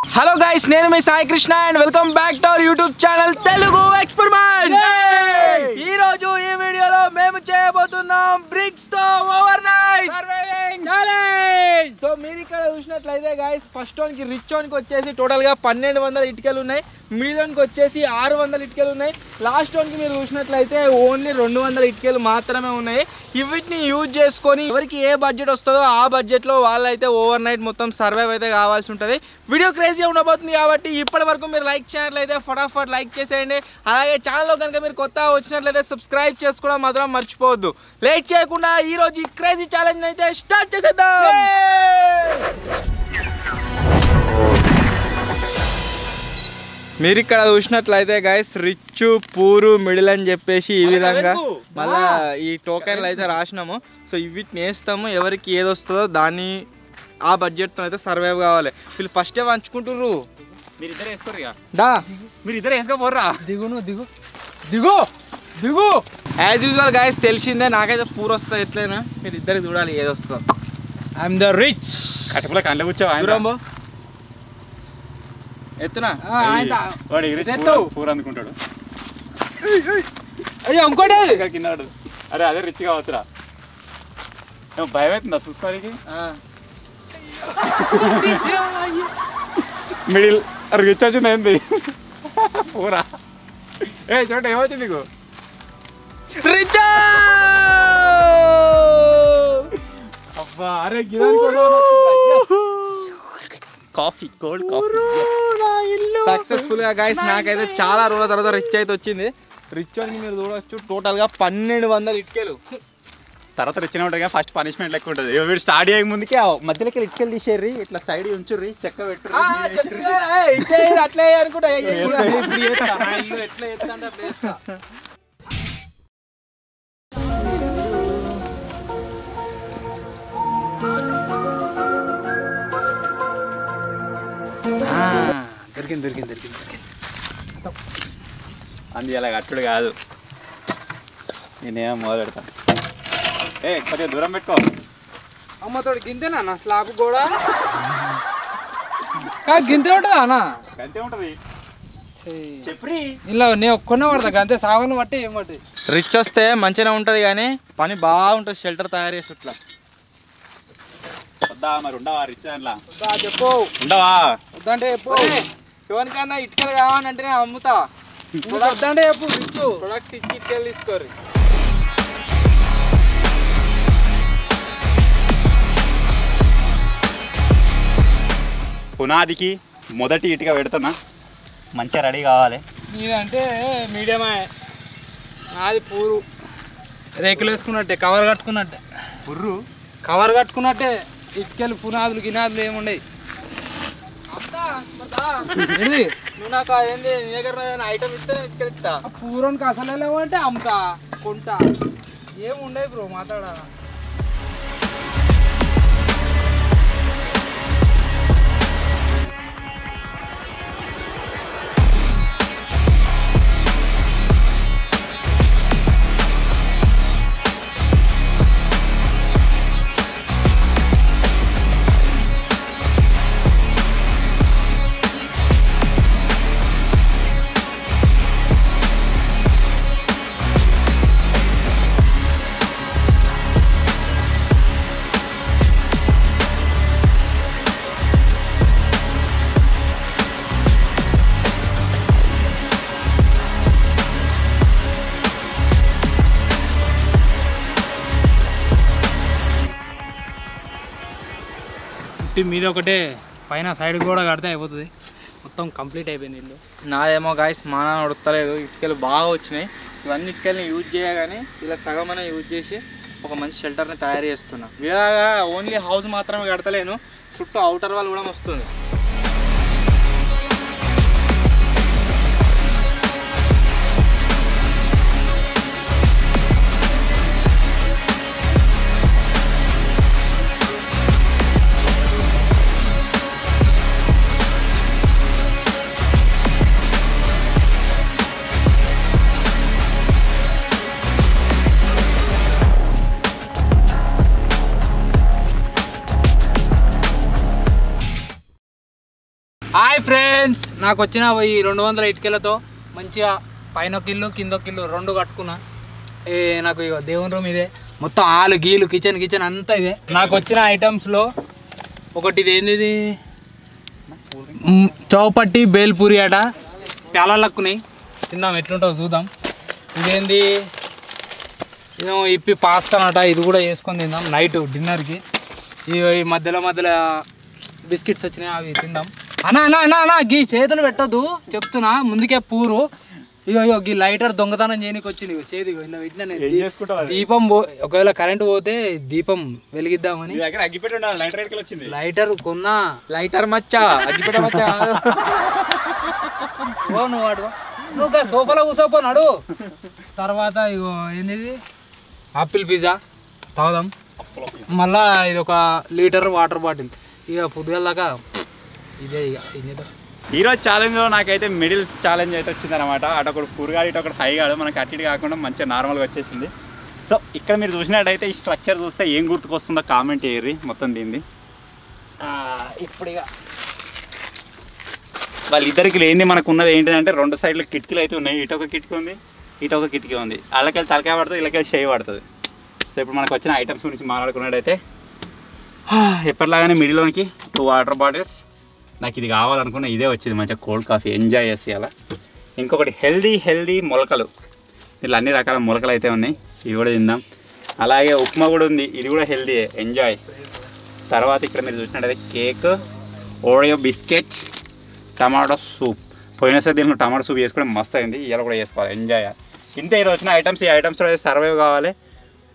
Hello guys, నేను మీ Sai Krishna and welcome back to our YouTube channel Telugu experiment. ఈ రోజు ఈ వీడియోలో మేము చేయబోతున్నాం బ్రిక్స్ తో overnight surviving challenge. So మీరు ఇక్కడ చూసినట్లయితే గైస్, ఫస్ట్ వన్ కి రిచ్ వన్ కి వచ్చేసి టోటల్ గా 1200 ఇటుకలు ఉన్నాయి, మిడిల్ వన్ కి వచ్చేసి 600 ఇటుకలు ఉన్నాయి, లాస్ట్ వన్ కి మీరు చూసినట్లయితే ఓన్లీ 200 ఇటుకలు మాత్రమే ఉన్నాయి. వీటిని యూజ్ చేసుకొని ఎవరికి ఏ బడ్జెట్ వస్తుందో ఆ బడ్జెట్ లో వాళ్ళైతే ఓవర్ నైట్ మొత్తం సర్వైవ్ అయితే కావాల్సి ఉంటుంది. వీడియో క్రేజీగా ఉండబోతుంది కాబట్టి ఇప్పటి వరకు మీరు లైక్ చేయనట్లయితే ఫటాఫట్ లైక్ చేసేయండి. అలాగే ఛానల్లో కనుక మీరు కొత్తగా వచ్చినట్లయితే సబ్స్క్రైబ్ చేసుకోవడం మాత్రం మర్చిపోవద్దు. లేట్ చేయకుండా ఈ రోజు ఈ క్రేజీ ఛాలెంజ్ అయితే స్టార్ట్ చేసేద్దాం. మీరు ఇక్కడ చూసినట్లయితే గైస్, రిచ్, పూరు, మిడిల్ అని చెప్పేసి ఈ విధంగా మళ్ళీ ఈ టోకెన్లు అయితే రాసినాము. సో వీటిని వేస్తాము, ఎవరికి ఏది వస్తుందో దాన్ని ఆ బడ్జెట్తో అయితే సర్వైవ్ కావాలి. వీళ్ళు ఫస్టే పంచుకుంటుర్రు. మీరిద్దరు వేసుకోరు ఇక, దా మీరిద్దరు వేసుకోపోర్రా. దిగును దిగు దిగు దిగు. యాజ్ యూజువల్ గైస్, తెలిసిందే నాకైతే పూర్ వస్తుంది. ఎట్లయినా మీరు ఇద్దరికి చూడాలి ఏది వస్తుందో. I'm the rich. కట్టుపుల కండ్ల కూర్చోవా దూరంబో ఎత్తునా వాడు ఎగిరి పూర అనుకుంటాడు. అయ్యో ఇంకోటి ఇక్కడ కింద పడదు. అరే అదే రిచ్ కావచ్చురా. ఏమో భయం అవుతుందా చూసుకోనికి. మిడిల్ రిచ్ వచ్చింది ఏంది పూరా. ఏ చోట ఏమొచ్చింది నీకు? రిచ్. అబ్బా అరే గిరా కాఫీ, కోల్డ్ కాఫీ. సక్సెస్ఫుల్ గా గైస్ నాకైతే చాలా రోజుల తర్వాత రిచ్ అయితే వచ్చింది. రిచ్ అని మీరు చూడవచ్చు, టోటల్ గా 1200 ఇటుకలు. తర్వాత రిచ్ ఉంటుంది కానీ ఫస్ట్ పనిష్మెంట్ లెక్క ఉంటుంది. వీడు స్టార్ట్ అయ్యే ముందుకే మధ్యలోకి ఇటుకలు తీసేర్రి, ఇట్లా సైడ్ ఉంచుర్రి, చెక్క పెట్టు. అట్లే అనుకుంటా దొరికింది. అంది అలా కట్టుడు కాదు, నేనేమో మొదలు పెడతాను. ఏ కొంచెం దూరం పెట్టుకో. అమ్మతోడు గింతేనా అన్న? స్లాబ్ కూడా గింతే ఉంటుందా అన్న? అంతే ఉంటుంది. చెప్పి ఇలా నేను ఒక్కనే పడతా గంతే, సాగును బట్టి ఏం బట్టి. రిచ్ వస్తే మంచిగా ఉంటుంది కానీ పని బాగుంటుంది. షెల్టర్ తయారు చేసి ఇట్లా వద్దా మరి? ఉండవా రిచ్ దాంట్లో? చెప్పు. ఉండవా? వద్దంటే చెప్పు. ఎవరికన్నా ఇటుకలు కావాలంటే నేను అమ్ముతా. వద్దంటే చెప్పు. రిచ్ ప్రొడక్ట్స్ ఇచ్చి ఇటుకలు తీసుకోరు. పునాదికి మొదటి ఇటుక పెడుతున్నా, మంచిగా రెడీ కావాలి. నీదంటే మీడియమే, నాది పూరు. రేకులు వేసుకున్నట్టే, కవర్ కట్టుకున్నట్టే. పుర్రు కవర్ కట్టుకున్నట్టే. ఇటుకలు పునాదులు గినాదులు ఏముండయి. నువ్వు నాకు ఏంది నీ దగ్గర ఐటమ్ ఇస్తే ఇటుకలు ఇస్తా. పూరోనికి అసలు లేవంటే అమ్ముతా, కొంటా. ఏముండయి బ్రో, మాట్లాడా. మీద ఒకటే పైన సైడ్ కూడా కడితే అయిపోతుంది. మొత్తం కంప్లీట్ అయిపోయింది ఇల్లు. నాదేమో గాయస్ మా నాన్న ఉడతలేదు, ఇటుకలు బాగా వచ్చినాయి. ఇవన్నీ ఇటుకల్ని యూజ్ చేయగానే ఇలా సగమనే యూజ్ చేసి ఒక మంచి షెల్టర్ని తయారు చేస్తున్నా. ఇలాగా ఓన్లీ హౌస్ మాత్రమే కడతలేను, చుట్టూ అవుటర్ వాల్ కూడా వస్తుంది. హాయ్ ఫ్రెండ్స్, నాకు వచ్చిన ఈ 200 ఇటుకలతో మంచిగా పైన ఒక ఇల్లు కింద ఒక ఇల్లు 2 కట్టుకున్నా. నాకు ఇక దేవుని రూమ్ ఇదే, మొత్తం హాలు గీలు కిచెన్ అంతా ఇదే. నాకు వచ్చిన ఐటమ్స్లో ఒకటి ఇది ఏంది, చౌపట్టి బేల్పూరి అట, ప్యాలక్కున్నాయి, తిందాం ఎట్లుంటుందో చూద్దాం. ఇదేంది, ఇదేమో ఇప్పి పాస్తానట, ఇది కూడా వేసుకొని తిందాం నైట్ డిన్నర్కి. ఈ మధ్యలో బిస్కెట్స్ వచ్చినాయి, అవి తిందాం. అన్నా గీ చేతులు పెట్టొద్దు చెప్తున్నా, ముందుకే పూరు. ఇగో గీ లైటర్ దొంగతనం చేయడానికి వచ్చింది, చేతి ఇలా ఇట్లనే దీపం ఒకవేళ కరెంట్ పోతే దీపం వెలిగిద్దామని. లైటర్ కొన్నా, లైటర్ మచ్చా అగ్గిపెట్ట మచ్చా. నువ్వు వాడు నువ్వు సోఫాలో కూర్చోపోనాడు. తర్వాత ఇగో ఏంది, ఆపిల్ పిజ్జా తాగుదాం. మళ్ళా ఇది 1 లీటర్ వాటర్ బాటిల్. ఇక పొద్దుగాల దాకా ఇదే. ఇక ఏం చేద్దాం. ఈరోజు ఛాలెంజ్లో నాకైతే మిడిల్ ఛాలెంజ్ అయితే వచ్చిందనమాట. అటొకటి పూరుగాడు, ఇటొకటి హైగాడు. మనకి అటు ఇటు కాకుండా మంచిగా నార్మల్గా వచ్చేసింది. సో ఇక్కడ మీరు చూసినట్టయితే ఈ స్ట్రక్చర్ చూస్తే ఏం గుర్తుకొస్తుందో కామెంట్ చేయర్రి మొత్తం దీన్ని. ఇప్పుడు ఇక వాళ్ళిద్దరికి లేనిది మనకు ఉన్నది ఏంటంటే 2 సైడ్లు కిటికీలు అయితే ఉన్నాయి. ఇటొక కిటికీ ఉంది, ఇటొక కిటికీ ఉంది. వాళ్ళకెళ్ళి తలకాయ పడుతుంది, వీళ్ళకెళ్ళి చేయి పడుతుంది. సో ఇప్పుడు మనకు వచ్చిన ఐటమ్స్ గురించి మాట్లాడుకున్నట్టయితే ఎప్పటిలాగానే మిడిల్లోనికి 2 వాటర్ బాటిల్స్. నాకు ఇది కావాలనుకున్న ఇదే వచ్చింది, మంచిగా కోల్డ్ కాఫీ ఎంజాయ్ చేస్తే అలా. ఇంకొకటి హెల్దీ మొలకలు. ఇట్లా అన్ని రకాల మొలకలు అయితే ఉన్నాయి, ఇవి కూడా తిందాం. అలాగే ఉప్మా కూడా ఉంది, ఇది కూడా హెల్దీ ఎంజాయ్. తర్వాత ఇక్కడ మీరు చూసినట్టయితే cake, Oreo biscuit, tomato soup. పోయినసారి దీంట్లో టమాటో సూప్ చేసుకుంటే మస్తు అయింది, ఇలా కూడా చేసుకోవాలి ఎంజాయ్. ఇంతే ఈరోజు వచ్చిన ఐటమ్స్. ఈ ఐటమ్స్లో అయితే సర్వైవ్ కావాలి.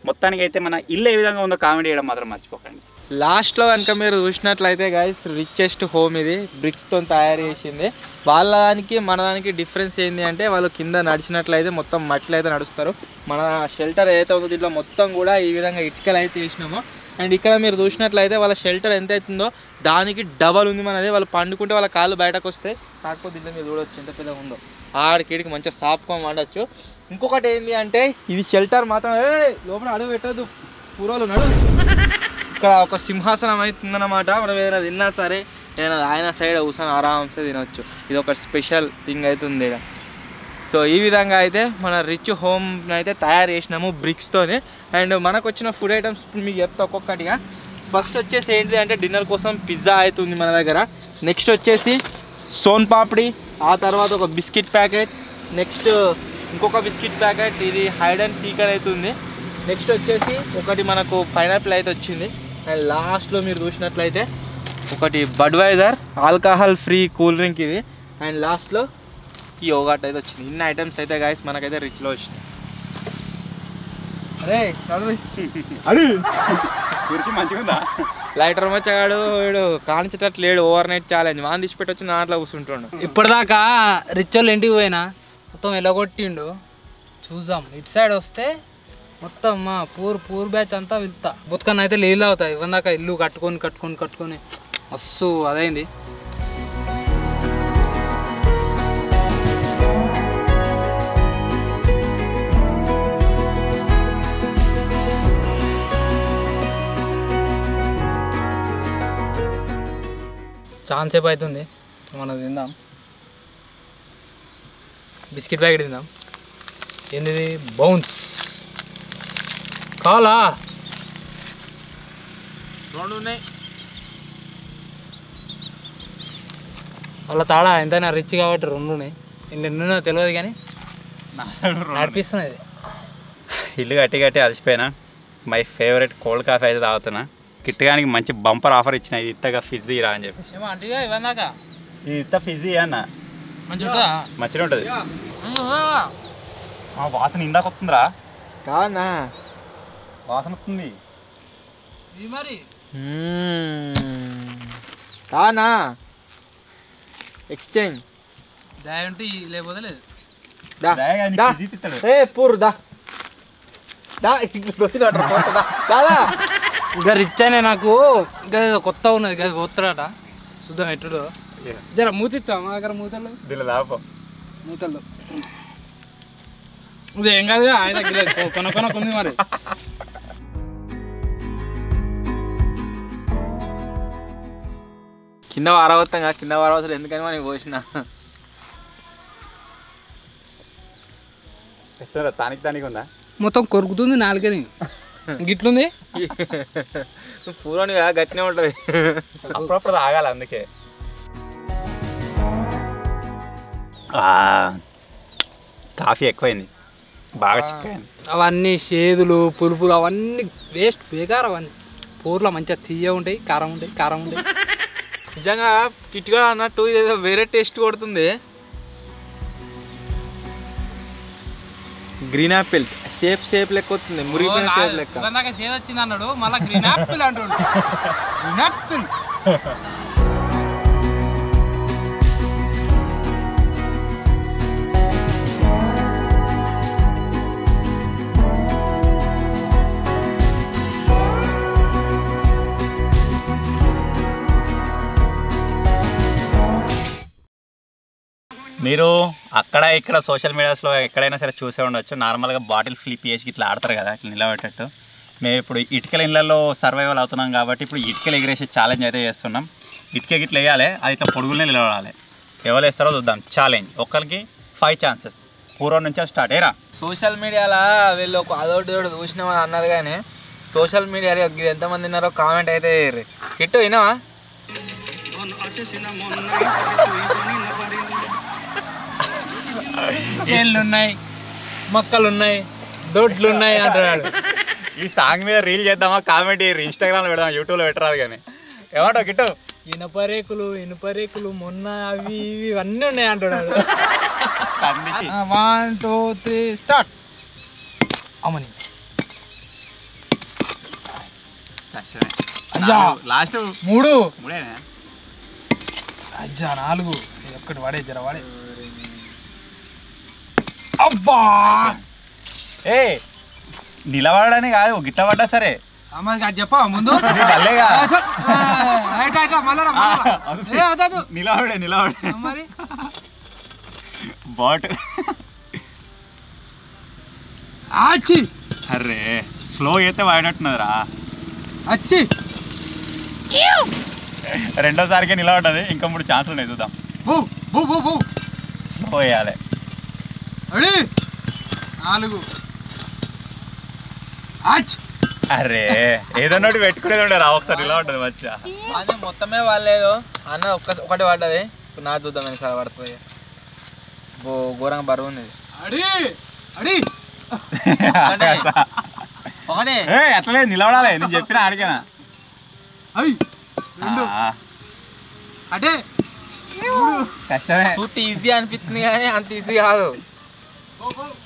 మొత్తానికి అయితే మన ఇల్లు ఏ విధంగా ఉందో కామెంట్ చేయడం మాత్రం మర్చిపోకండి. లాస్ట్లో కనుక మీరు చూసినట్లయితే గైస్, రిచెస్ట్ హోమ్ ఇది, బ్రిక్స్తో తయారు చేసింది. వాళ్ళ దానికి మన దానికి డిఫరెన్స్ ఏంటి అంటే, వాళ్ళు కింద నడిచినట్లయితే మొత్తం మట్టిలో అయితే నడుస్తారు. మన షెల్టర్ ఏదైతే ఉందో దీంట్లో మొత్తం కూడా ఈ విధంగా ఇటుకలు అయితే వేసినాము. అండ్ ఇక్కడ మీరు చూసినట్లయితే వాళ్ళ షెల్టర్ ఎంత అవుతుందో దానికి డబల్ ఉంది మనది. వాళ్ళు పండుకుంటే వాళ్ళ కాళ్ళు బయటకు వస్తాయి. కాకపోతే దీంట్లో మీరు చూడవచ్చు ఎంత పెద్దగా ఉందో, ఆడికిడికి మంచిగా సాపుకొని వండొచ్చు. ఇంకొకటి ఏంటి అంటే, ఇది షెల్టర్ మాత్రం లోపల అడుగు పెట్టద్దు, పూర్వలు నడు. ఇక్కడ ఒక సింహాసనం అవుతుందన్నమాట. మనం ఏదైనా తిన్నా సరే, ఏదైనా ఆయన సైడ్ కూర్చొని ఆరామ్సే తినొచ్చు. ఇది ఒక స్పెషల్ థింగ్ అవుతుంది ఇక్కడ. సో ఈ విధంగా అయితే మన రిచ్ హోమ్ అయితే తయారు చేసినాము బ్రిక్స్తోనే. అండ్ మనకు వచ్చిన ఫుడ్ ఐటమ్స్ మీకు చెప్తా ఒక్కొక్కటిగా. ఫస్ట్ వచ్చేసి ఏంటిది అంటే, డిన్నర్ కోసం పిజ్జా అవుతుంది మన దగ్గర. నెక్స్ట్ వచ్చేసి సోన్ పాపిడి, ఆ తర్వాత ఒక బిస్కెట్ ప్యాకెట్, నెక్స్ట్ ఇంకొక బిస్కెట్ ప్యాకెట్, ఇది హైడ్ అండ్ సీకర్ అవుతుంది. నెక్స్ట్ వచ్చేసి ఒకటి మనకు పైనాపిల్ అయితే వచ్చింది. అండ్ లాస్ట్లో మీరు చూసినట్లయితే ఒకటి Budweiser alcohol free cool drink ఇది. అండ్ లాస్ట్లో ఈ యోగర్ట్ అయితే వచ్చింది. ఇన్ని ఐటమ్స్ అయితే గాయస్ మనకైతే రిచ్లో వచ్చినాయి. అరే మంచిగా ఉందా? లైటర్ మచ్చగాడు వీడు కానిచేటట్లు లేడు. ఓవర్ నైట్ ఛాలెంజ్ వాన్ తీసి పెట్టి వచ్చి దాంట్లో కూర్చుంటుండు. ఇప్పటిదాకా రిచ్ వాళ్ళు ఇంటికి పోయినా మొత్తం ఎలగొట్టిండు. చూద్దాం, ఇటు సైడ్ వస్తే మొత్తం మా పూర్ బ్యాచ్ అంతా వెళ్తా. బుతకన్న అయితే నీళ్ళు అవుతాయి. ఇవ్వదాకా ఇల్లు కట్టుకొని మస్తు అదైంది. చాలాసేపు అవుతుంది, మనం తిందాం. బిస్కెట్ ప్యాకెట్ తిందాం. ఏంది బౌన్స్ కావాలా? 2 ఉన్నాయి. వాళ్ళ తాడా ఎంతైనా రిచ్ కాబట్టి 2 ఉన్నాయి. ఎన్నో తెలియదు కానీ నడిపిస్తున్నది. ఇల్లు కట్టి అలసిపోయినా. మై ఫేవరెట్ కోల్డ్ కాఫీ అయితే తాగుతున్నా. కిట్టగానికి మంచి బంపర్ ఆఫర్ ఇచ్చిన, ఇది ఇత్తగా ఫిజ్జీ రా అని చెప్పేసి. ఏమో అంటిగా ఇవ్వదాకా ఇది ఇత్త ఫిజ్జీ అన్న, మంచిగా ఉంటుంది. వాసన ఇందాక వస్తుందిరా. కానా వాసన వస్తుంది మరి కానా ఎక్స్చేంజ్ దాంటే లేకపోతే లేదు. పూర్ దా ఇంకా రిచ్ అయినా నాకు ఇంకా కొత్త ఉన్నది కదా పోతాడట. చూద్దాం ఎట్టుడు. జర మూతిస్తా మా దగ్గర మూతలు ఇది ఏం కాదు, ఆయన కొనకొనకుంది మరి. కింద వారవస్తాం కింద వారవసలు ఎందుకని మనం పోసిన దానికి ఉందా మొత్తం కొరుకుతుంది నాలుగని గిట్లుంది పూర్వని గట్టినే ఉంటుంది అప్పుడప్పుడు తాగాలి అందుకే కాఫీ ఎక్కువైంది బాగా చిక్కైంది అవన్నీ చేదులు పులుపులు అవన్నీ వేస్ట్ బేకార్ అవన్నీ పూర్లో మంచిగా తీయ ఉంటాయి కారం ఉంటాయి నిజంగా కిట్గా అన్నట్టు ఇదేదో వేరే టేస్ట్ కొడుతుంది గ్రీన్ యాపిల్ సేప్ లెక్క వస్తుంది మురిగిపోయిన సేప్ లెక్క చేదు వచ్చింది అన్నాడు మళ్ళీ గ్రీన్ యాపిల్ అంటాడు గ్రీన్ యాపిల్ మీరు అక్కడ ఇక్కడ సోషల్ మీడియాస్లో ఎక్కడైనా సరే చూసే ఉండొచ్చు నార్మల్గా బాటిల్ ఫ్లిప్ చేసి ఇట్లా ఆడతారు కదా ఇట్లా నిలబెట్టేట్టు మేము ఇప్పుడు ఇటుకల ఇళ్ళల్లో సర్వైవల్ అవుతున్నాం కాబట్టి ఇప్పుడు ఇటుకలు ఎగిరేసే ఛాలెంజ్ అయితే చేస్తున్నాం ఇటుక గిట్ల వేయాలి అది ఇట్లా పొడుగులనే నిలబడాలి ఎవరు వేస్తారో చూద్దాం ఛాలెంజ్ ఒక్కరికి 5 ఛాన్సెస్ పూర్వం నుంచి స్టార్ట్ అయ్యరా సోషల్ మీడియాలో వీళ్ళు ఒక అదొకటి చూసినామని అన్నారు కానీ సోషల్ మీడియాలో ఎంతమంది ఉన్నారో కామెంట్ అయితే కిట్టు వినావా చేళ్ళు ఉన్నాయి మొక్కలు ఉన్నాయి దొడ్లు ఉన్నాయి అంటున్నాడు ఈ సాంగ్ మీద రీల్ చేద్దామా కామెంట్ ఇన్స్టాగ్రామ్లో పెడదాం యూట్యూబ్లో పెట్టరాదు కానీ ఏమంటావు కిట్టు ఇనుపరేకులు మొన్న అవి ఇవి అన్నీ ఉన్నాయి అంటున్నాడు 1 2 3 స్టార్ట్ అమ్మని లాస్ట్ 3 మూడేనా అజ్జా 4 ఒక్కటి వాడే జర వాడే అబ్బా ఏ నిలబడని కాదు గిట్ల పడ్డా సరే అమ్మకి అది చెప్పా ముందు భలేగా నిలబడే నిలబడే మరి బాట్ ఆచి అరే స్లో అయితే వాడినట్టున్నదిరా అచ్చి రెండోసారికి నిలబడ్డది ఇంకా 3 ఛాన్సులు ఉన్నాయి చూద్దాం స్లో వేయాలి 4 ఆచ్ అరే ఏదన్నోటి పెట్టుకునేది ఉండరా ఒకసారి నిలబడ్డది మంచిగా అది మొత్తమే వాళ్ళేదో అన్న ఒకటి పడ్డది నా చూద్దాం ఎన్నిసార్లు పడుతుంది ఘోరంగా బరువు ఉంది ఒకటే అట్లలేదు నిలబడాలి నేను చెప్పిన అడిగానా అంటే కష్టమే చూస్తే ఈజీ అనిపిస్తుంది కానీ అంత ఈజీ కాదు 4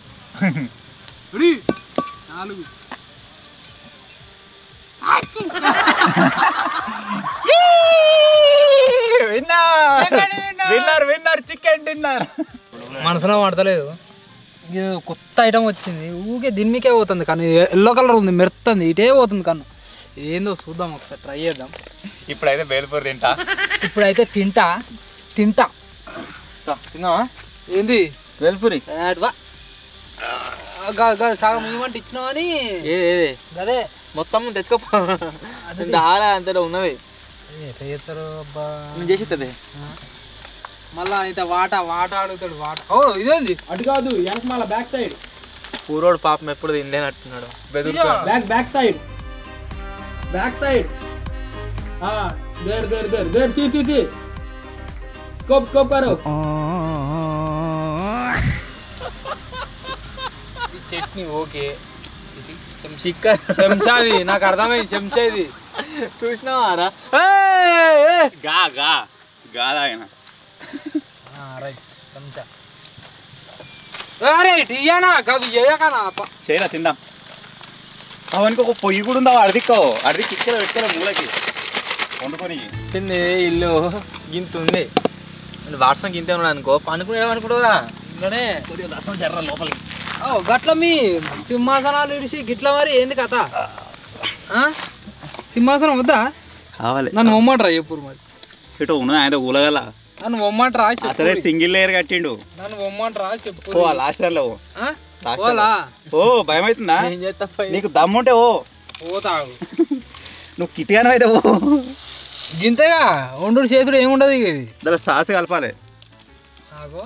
విన్నర్ చికెన్ డిన్నర్ మనసులో పడతలేదు ఇది కొత్త ఐటమ్ వచ్చింది ఊకే దీనికే పోతుంది కానీ ఎల్లో కలర్ ఉంది మెరుతుంది ఇటే పోతుంది కన్ను ఏందో చూద్దాం ఒకసారి ట్రై చేద్దాం ఇప్పుడైతే బేల్పూర్ తింటా ఇప్పుడైతే తింటా తిన్నావా ఏంది వేల్పూరి సగం ఏమంటే ఇచ్చినావు అని ఏది అదే మొత్తం తెచ్చుకోపో దాలా అంతలో ఉన్నవి ఎట్లా చేస్తారు అబ్బా నేను చేసిస్తుంది మళ్ళా అయితే వాట అడుగుతాడు వాట ఓ ఇదేంది అటు కాదు వెనక మళ్ళీ బ్యాక్ సైడ్ పూరోడు పాపం ఎప్పుడు తిండేనట్టున్నాడు बैक साइड देर सी स्कोप करो చట్నీ ఓకే చెంచాది నాకు అర్థమైంది చెంచా ఇది చూసినావారా గాదాయన రైట్ చెంచా రైట్ ఇయ్యానా కాదు ఇయ్యకనా చేయరా తిందాం అవనికి ఒక పొయ్యి కూడా ఉందా అడిదిక్కో అడిదికి ఇక్కడ పెట్టుకోరా మూలకి వండుకొని తింది ఇల్లు గింత ఉంది వాట్సాప్ గింతే ఉన్నాడు అనుకో పనుకునే అనుకుంటారా ఇంకనే రసం జర్ర లోపలికి గట్ల మీ సింహాసనాలు ఇడిసి గిట్ల మరి ఏంది కథ సింహాసనం వద్దా కావాలి నన్ను బొమ్మంటరా ఎప్పుడు మరి ఇటు ఉన్నది ఆయన ఊలగల నన్ను బొమ్మంటరా అసలే సింగిల్ లేయర్ కట్టిండు నన్ను బొమ్మంటరా చెప్పు ఓ లాస్ట్ ఇయర్ లో ఓలా ఓ భయం అవుతుందా ఏం చేస్తా నీకు దమ్ముంటే ఓ పోతావు నువ్వు కిటిగానే అయితే ఓ గింతేగా వండు చేసుడు ఏముండదు ఇక ఇది దాంట్లో సాస్ కలపాలి నాకు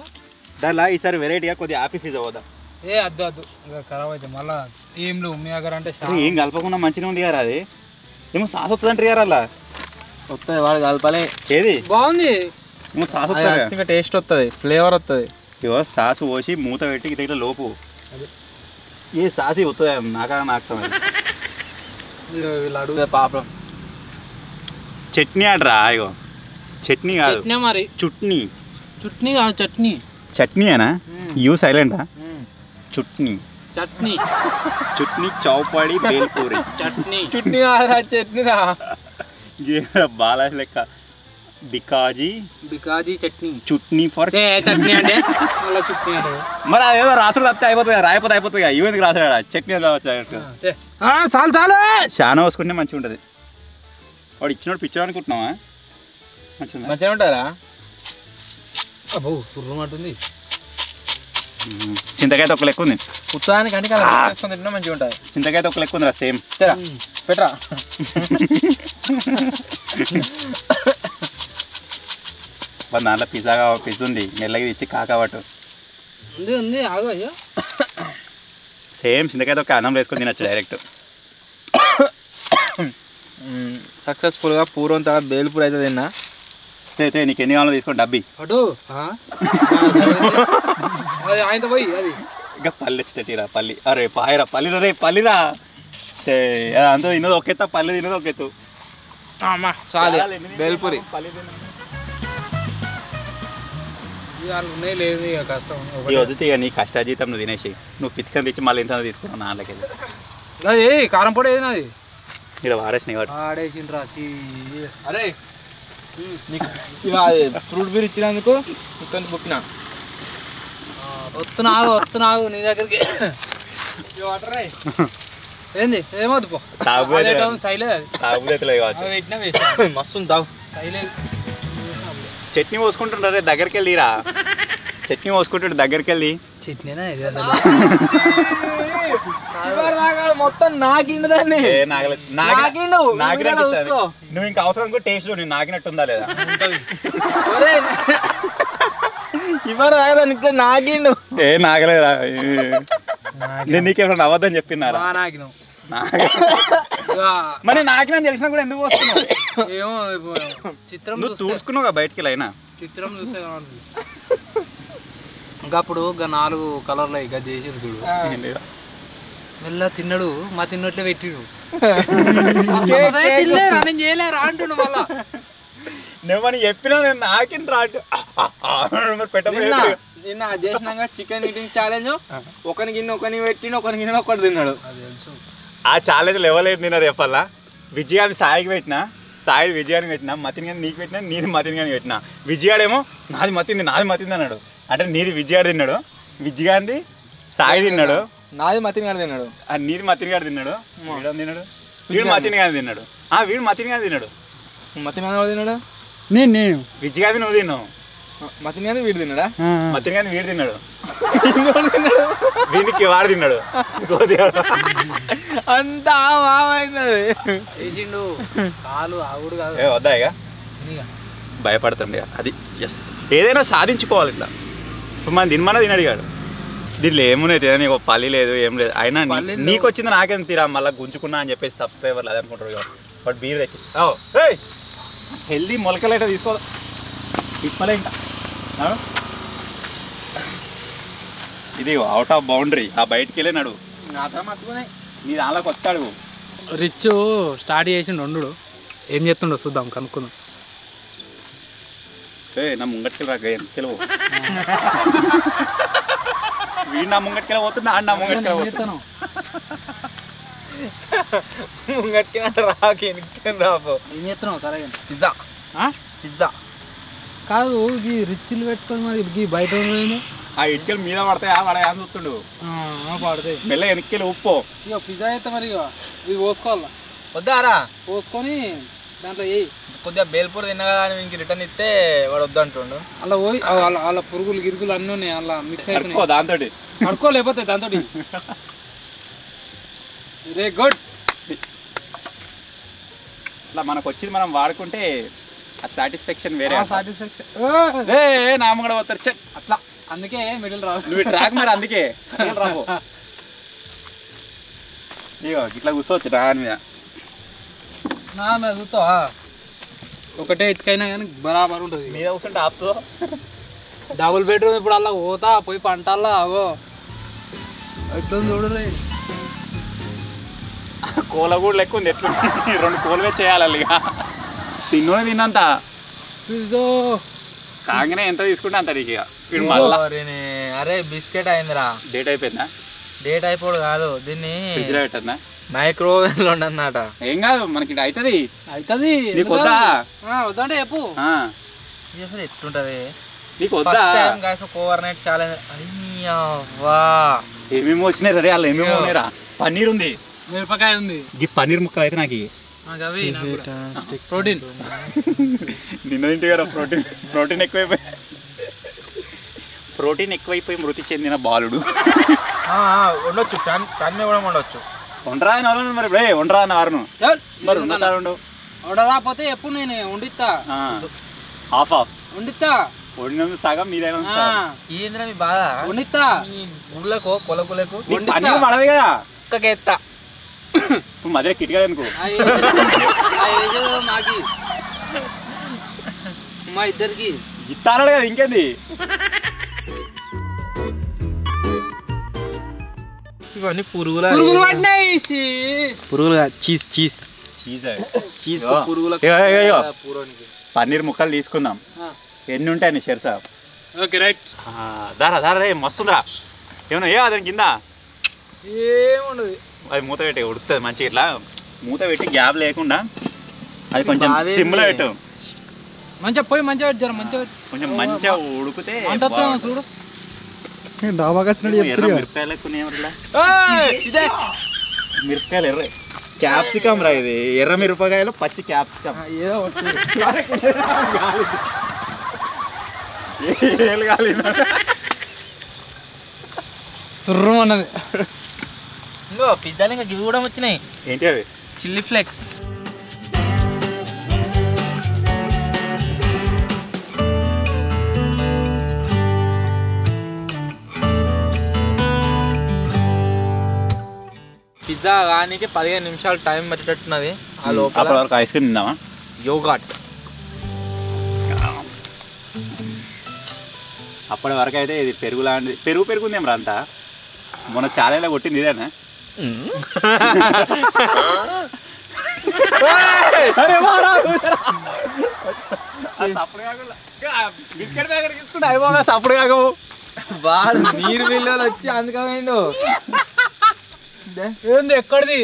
దానిలో ఈసారి వెరైటీగా కొద్దిగా హ్యాపీ ఫీజ్ అవ్వదా ఏ అద్దు అద్దు ఇక ఖరాబ్ అయితే మళ్ళా టీంలు మీ దగ్గర అంటే ఏం కలపకుండా మంచిగా ఉంది కదా అది ఏమో సాస్ వస్తుందంటారు కదా అలా వస్తుంది వాడు కలపాలి. ఏది బాగుంది. ఏమో సాస్ వస్తుంది ఇంకా టేస్ట్ వస్తుంది, ఫ్లేవర్ వస్తుంది. ఇగో సాస్ పోసి మూత పెట్టి ఇట్లా లోపు ఏ సాసి వస్తుంది నాకా నాకు వీళ్ళు అడుగు పాపం చట్నీ ఆడరా ఇగో చట్నీ కాదు చట్నీ మరి చుట్నీ చట్నీ కాదు చట్నీ చట్నీ అనా యూ సైలెంటా చుట్నీ చట్నీ చుట్నీ చౌపడి బేల్పూరి చట్నీ చట్నీ కాదురా, చట్నీరా. బాలా లెక్క బికాజీ చట్నీ చుట్నీ ఫర్ చట్నీ అంటే మళ్ళీ చట్నీ అంటే మరి అదేదో రాసుడు తప్పితే అయిపోతుంది రాయపోతే అయిపోతుంది ఇవన్నీ రాసాడా చట్నీ చాలు చాలు చాలా వేసుకుంటే మంచిగా ఉంటుంది వాడు ఇచ్చినోడు పిచ్చో అనుకుంటున్నావా మంచిగా మంచిగా ఉంటారా? అబ్బో సుర్రమంటుంది. చింతకాయ తొక్క లెక్క ఉంది ఉత్సాహానికి అంటే చేసుకొని తింటే మంచిగా ఉంటుంది. చింతకాయ తొక్క లెక్క ఉందిరా సేమ్ పెట్టరా మరి దాంట్లో పిజ్జా పిజ్జా ఉంది మెల్లగా ఇచ్చి కాకవాటు ఉంది ఉంది ఆగు అయ్యో సేమ్ చింతకాయ తొక్క అన్నం వేసుకొని తినచ్చు డైరెక్ట్. సక్సెస్ఫుల్గా పూర్వం తర్వాత బేల్పూర్ అయితే తిన్నా. అయితే నీకు ఎన్ని కావాలో తీసుకోండి డబ్బి అటు అది ఆయనతో పోయి అది ఇంకా పల్లి వచ్చేటట్టురా పల్లి అరే పాయరా పల్లిరా రే పల్లిరా అంత తిన్నది ఒకెత్తా పల్లి తిన్నది ఒకెత్తు చాలు బేల్పూరి. ఉన్నాయి లేదు ఇక కష్టం ఈ వద్దు ఇక నీ కష్టాజీతం నువ్వు తినేసి నువ్వు పిత్కని తెచ్చి మళ్ళీ ఎంత తీసుకున్నావు నాన్నకి అది కారం పొడి ఏది నాది ఇక్కడ వాడేసినాయి కాబట్టి ఆడేసిండ్రు రాసి అరే నీకు ఫ్రూట్ బీర్ ఇచ్చినందుకు ఇక్కడ బుక్కినా వస్తున్నావు నీ దగ్గరికి ఏంది ఏమవుతుంది పో సైలేదు అది తాగుబోతులేదు కావచ్చు పెట్టినా వేసి మస్తు తాగు. సైలేదు చట్నీ పోసుకుంటుంటారే దగ్గరికి వెళ్ళిరా చట్నీ పోసుకుంటుంటే దగ్గరికి వెళ్ళి చట్నీనా ఇది మొత్తం నాకిండు దాన్ని నువ్వు ఇంకా అవసరం టేస్ట్ నేను నాకినట్టుందా లేదా ఇవ్వరు దాకా నాకిండు ఏ నాగలేదా నేను నీకేమైనా అవ్వద్దని చెప్పినారా మరి నాకినా తెలిసినా కూడా ఎందుకు వస్తున్నావు ఏమో చిత్రం నువ్వు చూసుకున్నావు బయటికి వెళ్ళినా చిత్రం చూస్తే ఇంకా అప్పుడు ఇంకా 4 కలర్లు ఇక చేసేది చూడు మెల్ల తిన్నాడు మా తిన్నట్లే పెట్టిడు నేను చేయలేరా అంటుండు మళ్ళా నువ్వని చెప్పినా నేను నాకిన రాటు నిన్న చేసినాక చికెన్ ఈటింగ్ ఛాలెంజ్ ఒకని గిన్నె ఒకని పెట్టిండు ఒకని గిన్నె ఒకటి తిన్నాడు. అది తెలుసు ఆ ఛాలెంజ్ లేవలేదు తిన్నారు చెప్పల్లా విజయాన్ని సాయికి పెట్టినా సాయి విజయానికి పెట్టినా మతిని కానీ నీకు పెట్టినా నీది మతిని కానీ పెట్టినా విజయాడేమో నాది మతింది అన్నాడు అంటే నీది విజయాడు తిన్నాడు విజయాన్ని సాయి తిన్నాడు నాది మతిని గారు తిన్నాడు నీది మతిని గారు తిన్నాడు వీడు తిన్నాడు వీడు మతిని కానీ తిన్నాడు వీడు మతిని కానీ తిన్నాడు మతిని గారు తిన్నాడు నేను విజయాది నువ్వు తిన్నావు మతిని గారు వీడు తిన్నాడా మతిని కానీ వీడు తిన్నాడు వీడికి వాడు తిన్నాడు అంతా మామైంది చేసిండు కాలు ఆవుడు కాదు ఏ వద్దా ఇక భయపడుతుండే అది ఎస్ ఏదైనా సాధించుకోవాలి ఇట్లా ఇప్పుడు మనం తినమన్నా తినడిగాడు దీంట్లో ఏమున్నాయి తిన నీకు పల్లి లేదు ఏం లేదు అయినా నీకు వచ్చింది నాకేం తీరా మళ్ళీ గుంజుకున్నా అని చెప్పేసి సబ్స్క్రైబర్లు అదే అనుకుంటారు కాబట్టి బట్ బీర్ తెచ్చి హెల్దీ మొలకలు అయితే తీసుకోవాలి ఇప్పలే ఇంకా ఇది అవుట్ ఆఫ్ బౌండరీ ఆ బయటికి వెళ్ళే నడు నీ దానిలోకి వస్తాడు రిచ్ స్టార్ట్ చేసిండు వండు ఏం చేస్తుండో చూద్దాం కనుక్కుందాం నా ముంగట్కి రాక ఎందుకు వీడు నా ముంగట్కి పోతున్నా నా ముంగట్కి పోతున్నా ముంగట్కినట్టు రాకు ఎనికి రాబో ఏం చేస్తున్నావు సరే పిజ్జా పిజ్జా కాదు ఈ రిచ్లు పెట్టుకొని మరి బయట ఆ ఇటుకలు మీద పడతాయి వాడే అని చూస్తుండు పడతాయి మెల్ల వెనక్కి ఉప్పు ఇక పిజ్జా అయితే మరి ఇది పోసుకోవాలా వద్దారా పోసుకొని దాంట్లో వేయి కొద్దిగా బేల్పూర్ తిన్నా కదా అని ఇంక రిటర్న్ ఇస్తే వాడు వద్దు అంటుండు అలా పోయి వాళ్ళ పురుగులు గిరుగులు అన్నీ ఉన్నాయి అలా మిక్స్ అయిపోయి దాంతో కడుక్కోలేకపోతే దాంతో వెరీ గుడ్ అట్లా మనకు వచ్చింది మనం వాడుకుంటే ఆ సాటిస్ఫాక్షన్ వేరే. సాటిస్ఫాక్షన్ ఏ నామ కూడా పోతారు చెక్ అట్లా, అందుకే మిడిల్ రాదు. నువ్వు ట్రాక్ మరి అందుకే రాబో. ఇగో ఇట్లా కూర్చోవచ్చు దాని మీద. నా మీద చూస్తావా, ఒకటే ఇటుకైనా కానీ బరాబర్ ఉంటుంది. మీద కూర్చుంటే ఆపుతో డబుల్ బెడ్రూమ్ ఇప్పుడు అలా పోతా పోయి పంటల్లా అవో ఎట్లుంది చూడరే. కోల కూడా లెక్క ఉంది. ఎట్లా 2 కోలవే చేయాలి ఇక. తిన్నోనే తిన్నంత కాగానే ఎంత తీసుకుంటే అంత నీకు ఇక. వీడు మళ్ళా అరే బిస్కెట్ అయిందిరా. డేట్ అయిపోయిందా? డేట్ అయిపోడు కాదు, దీన్ని ఫ్రిడ్జ్ లో పెట్టన్నా. మైక్రోవేవ్ లో ఉండన్నట. ఏం కాదు మనకి అవుతుంది. అవుతుంది. నీకు వద్దా? వద్దంటే చెప్పు. అసలు ఎట్లుంటది? నీకు వద్దా? Over night challenge. అయ్యవ్వా ఏమేమి వచ్చినాయి రే, వాళ్ళు ఏమేమి ఉన్నాయిరా. పన్నీర్ ఉంది, మిరపకాయ ఉంది. ఈ పన్నీర్ ముక్కలు అయితే నాకు అవి ప్రోటీన్. నిన్న తింటే కదా ప్రోటీన్ ఎక్కువైపోయి మృతి చెందిన బాలుడు. ఉండొచ్చు, ఫ్యాన్ మీద కూడా ఉండొచ్చు. ఉండరా అని వాళ్ళు మరి ఇప్పుడే ఉండరా అన్న వారును మరి ఉండడు. ఉండరాపోతే ఎప్పుడు నేను వండిస్తా. హాఫ్ వండిస్తా. వండినందు సగం మీదైనా ఏంద్రా మీ బాధ? వండిస్తా. గుళ్ళకో కొలకు పన్నీర్ పడదు కదా ఒక్కకెత్తా. ఇప్పుడు మధ్య కిటికీ అనుకో. మాకి మా ఇద్దరికి ఇస్తాడు కదా ఇంకేంది. ఇవన్నీ పురుగుల చీజ్ చీజ్ చీజ్ చీజ్ పురుగుల. పన్నీర్ ముక్కలు తీసుకుందాం. ఎన్ని ఉంటాయి షేర్ సార్? Okay right. దారా రే మస్తుందిరా. ఏమన్నా దాని కింద ఏముండదు. అది మూత పెట్టి ఉడుకుతుంది మంచిగా. ఇట్లా మూత పెట్టి గ్యాప్ లేకుండా అది కొంచెం సిమ్లో పెట్టు. మంచిగా పోయి మంచిగా పెట్టారు. కొంచెం మంచిగా ఉడికితే చూడు. ఎర్ర మిరపకాయలు మిరపకాయలు ఎర్ర క్యాప్సికమ్ రా. ఇది ఎర్ర మిరపకాయలు పచ్చి క్యాప్సికమ్. సుర్రం అన్నది. ఇంకో పిజ్జాలు ఇంకా ఇవి కూడా వచ్చినాయి. ఏంటి అవి? Chilli flakes. పిజ్జా కానీ 15 నిమిషాలు టైం పట్టేటట్టున్నది. ఆ లోపల వరకు ఐస్ క్రీమ్ తిందామా? యోగాట్. అప్పటి వరకు అయితే ఇది పెరుగు లాంటిది. పెరుగుందేం రా అంతా. మొన్న చాలా కొట్టింది ఇదేనా? బిస్కెట్ ప్యాకెట్ తీసుకుంటే అయిపోగా సప్పుడు కాకవు. వాడు నీరు బిల్లు వచ్చి అందుకమైండు. ఏంది ఎక్కడిది?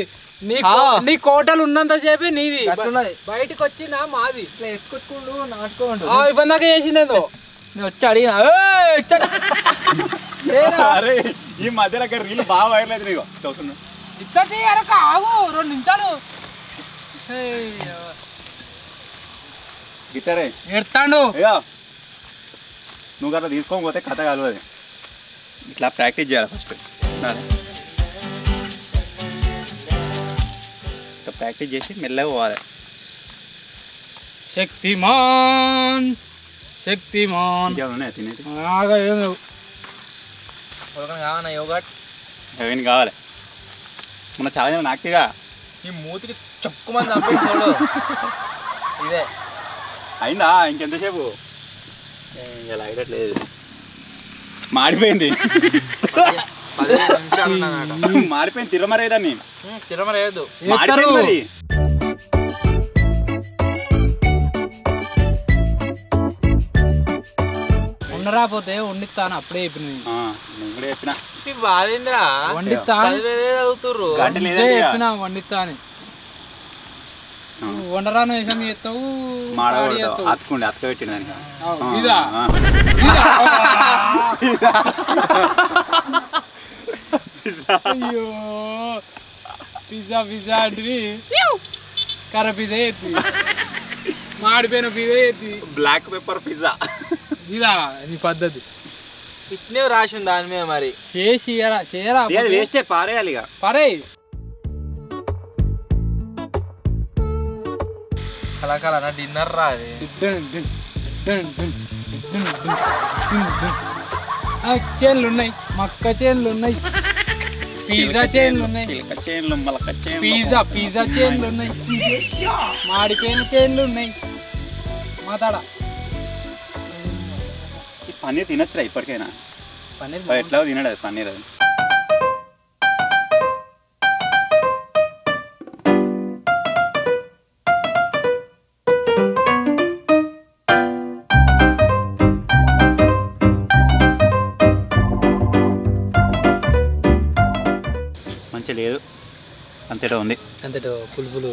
నీ కోటలు ఉన్నంత సేపే నీది. బయటకు వచ్చి నా మాది. ఇట్లా ఎత్తుకొచ్చుకుంటూ నాటుకోండు. ఇబ్బంది దాకా చేసిందేదో. నేను వచ్చి అడిగినా అరే ఈ మధ్య దగ్గర రీల్ బాగా వైరల్ అయితే నీకు చూస్తున్నా. ఇక్కడి అరక ఆగు 2 నిమిషాలు. గిటారే ఎడతాడు. అయ్యో నువ్వు అట్లా తీసుకోకపోతే కథ కాదు. అది ఇట్లా ప్రాక్టీస్ చేయాలి ఫస్ట్. ఇట్లా ప్రాక్టీస్ చేసి మెల్లగా పోవాలి. శక్తిమాన్ ఇంకేమన్నా తినేది కావన్నా యోగాట్. అవన్నీ కావాలి. మన చాలా నాక్తిగా ఈ మూతికి చొక్కుమంది చంపేసాడు. ఇదే అయిందా? ఇంకెంతసేపు? ఇలా అయ్యట్లేదు, మాడిపోయింది. 15 నిమిషాలు ఉన్నదట. మాడిపోయింది. తిరమరేదాన్ని తిరమరేయద్దు. మాడిపోయింది మరి. ఉండరాపోతే వండిస్తాను అప్పుడే చెప్పిన. నేను కూడా చెప్పిన బాధేంద్రా వండిస్తా చదువుతుర్రు. చెప్పిన వండిస్తా అని. వండరాను వేసాం చేస్తావు అతుకుండి అతకబెట్టింది దానికి. అయ్యో పిజ్జా అంటే కర్ర పిజ్జా ఎత్తి, మాడిపోయిన పిజ్జా ఎత్తి, బ్లాక్ పెప్పర్ పిజ్జా. ఇదా నీ పద్ధతి? ఇట్నే రాసింది దాని మీద. మరి చేయరా వేస్తే పారేయాలి. ఇక పరే కళాకాల డిన్నర్ రా అది. చైన్లు ఉన్నాయి, మక్క చైన్లు ఉన్నాయి, పిజ్జా చైన్లు ఉన్నాయి, పిజ్జా చైన్లు ఉన్నాయి, మాడిపోయిన చైన్లు ఉన్నాయి. మాతాడా ఈ పన్నీర్ తినచ్చురా ఇప్పటికైనా. పన్నీర్ ఎట్లా తినడు అది పన్నీర్. అది మంచిగా లేదు, అంతేటో ఉంది, అంతటో పులుపులు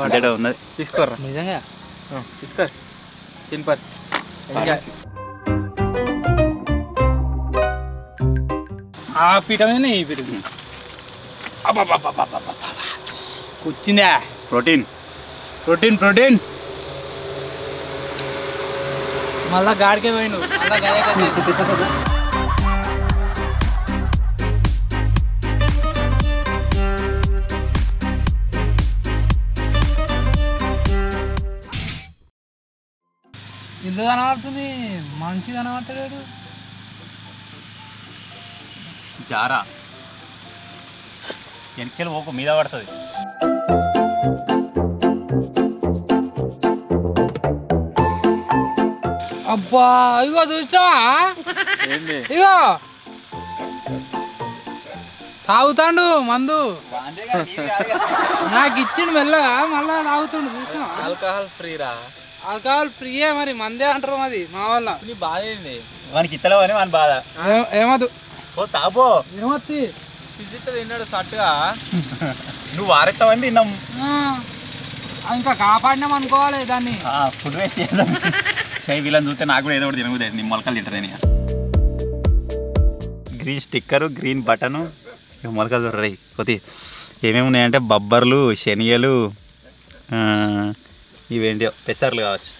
అంతేటో ఉన్నది. తీసుకోర్రా నిజంగా. తీసుకో తినిపర్. ఆ పీఠమైన ఈ పీఠ కూర్చుందా. ప్రోటీన్ ప్రోటీన్ ప్రోటీన్ మళ్ళా గాడికే పోయిను, మళ్ళా గదే కదా. ఇల్లు కనబడుతుంది, మనిషి కనబడతాడు. జారా వెనకెళ్ళి ఒక మీద పడుతుంది. అబ్బా ఇగో చూసావా, ఏంది ఇగో తాగుతాండు మందు. నాకు ఇచ్చిండు మెల్లగా, మళ్ళా తాగుతుండు. చూసినా ఆల్కహాల్ ఫ్రీ రా. ఆల్కహాల్ ఫ్రీయే, మరి మందే అంటారు అది మా వాళ్ళ. నీ బాధ ఏంది? వానికి ఇత్తలేవు అని వాని బాధ. ఏమదు ఓ తాపో ఏమొత్తి పిజిట్ తిన్నాడు సట్టుగా. నువ్వు వారెత్తావని తిన్నాం. ఇంకా కాపాడినాం అనుకోవాలి దాన్ని. ఫుడ్ వేస్ట్ చేద్దాం. సై వీళ్ళని చూస్తే నాకు కూడా ఏదో ఒకటి తినకూడదు. నీ మొలకలు తింటారని. గ్రీన్ స్టిక్కరు, గ్రీన్ బటను, మొలకలు చూడరాయి. కొద్ది ఏమేమి ఉన్నాయంటే బొబ్బర్లు, శనగలు, ఇవేంటి పెసర్లు కావచ్చు.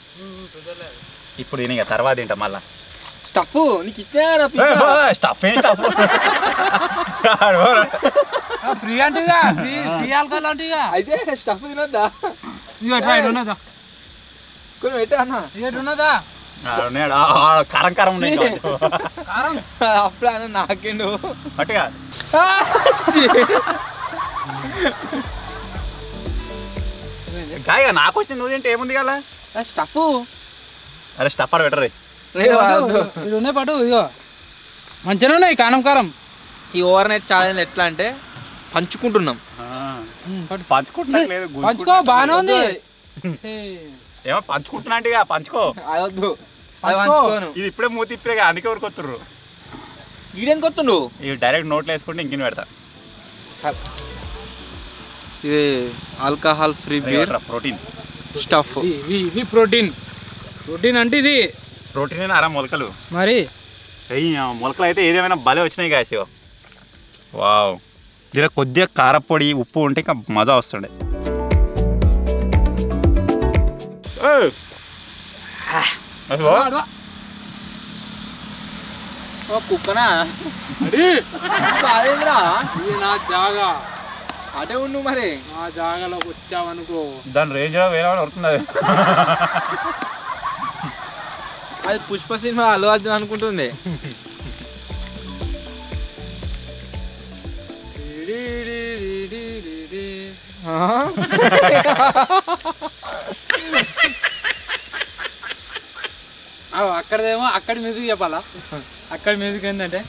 ఇప్పుడు తిని ఇక తర్వాత తింటా మళ్ళా. స్టఫ్ నీకు ఇచ్చారా? స్టఫ్ ఫ్రీ అంటే ఫ్రీ ఆల్కహాల్ అంటే అయితే స్టఫ్ తినొద్దా? ఇక ట్రై ఉన్నదా, కొన్ని పెట్టా అన్న. ఇక ఉన్నదా కారం కారం ఉన్నాయి. కారం అప్పుడు అన్న నాకేండు అట్టుగా కాయ నాకు వచ్చింది. నువ్వు తింటే ఏముంది కదా స్టఫ్. అరే స్టఫ్ ఆడ పెట్టరు. ఇది ఉన్నాయి పట్టు. ఇగో మంచిగా ఉన్నాయి కారం కారం. ఈ ఓవర్ నైట్ ఛాలెంజ్ ఎట్లా అంటే పంచుకుంటున్నాం. పంచుకుంటున్నా లేదు, పంచుకో బాగానే ఉంది. ఏమో పంచుకుంటున్నా అంటే పంచుకో. అదొద్దు, పంచుకో. ఇది ఇప్పుడే మూతి ఇప్పుడే అందుకే ఊరికి వస్తుర్రు. ఈడేం కొత్తుండు. ఇవి డైరెక్ట్ నోట్లో వేసుకుంటే ఇంకిని పెడతా. ఇది alcohol free beer protein stuff. ఇది ప్రోటీన్. ప్రోటీన్ అంటే ఇది ప్రోటీన్ అరా మొలకలు. మరి మొలకలు అయితే ఏదేమైనా భలే వచ్చినాయి గాయస్. వావ్, దీనిలో కొద్దిగా కారపొడి, ఉప్పు ఉంటే ఇంకా మజా వస్తుండే. కుక్కనా అదేంద్రా? ఇది నా జాగా. అటే ఉండు మరి. నా జాగాలోకి వచ్చావనుకో దాని రేంజ్ వేరే వస్తుంది. అది పుష్ప సినిమా అల్లు అర్జున్ అనుకుంటుంది. అక్కడదేమో అక్కడ మ్యూజిక్ చెప్పాలా? అక్కడ మ్యూజిక్ ఏంటంటే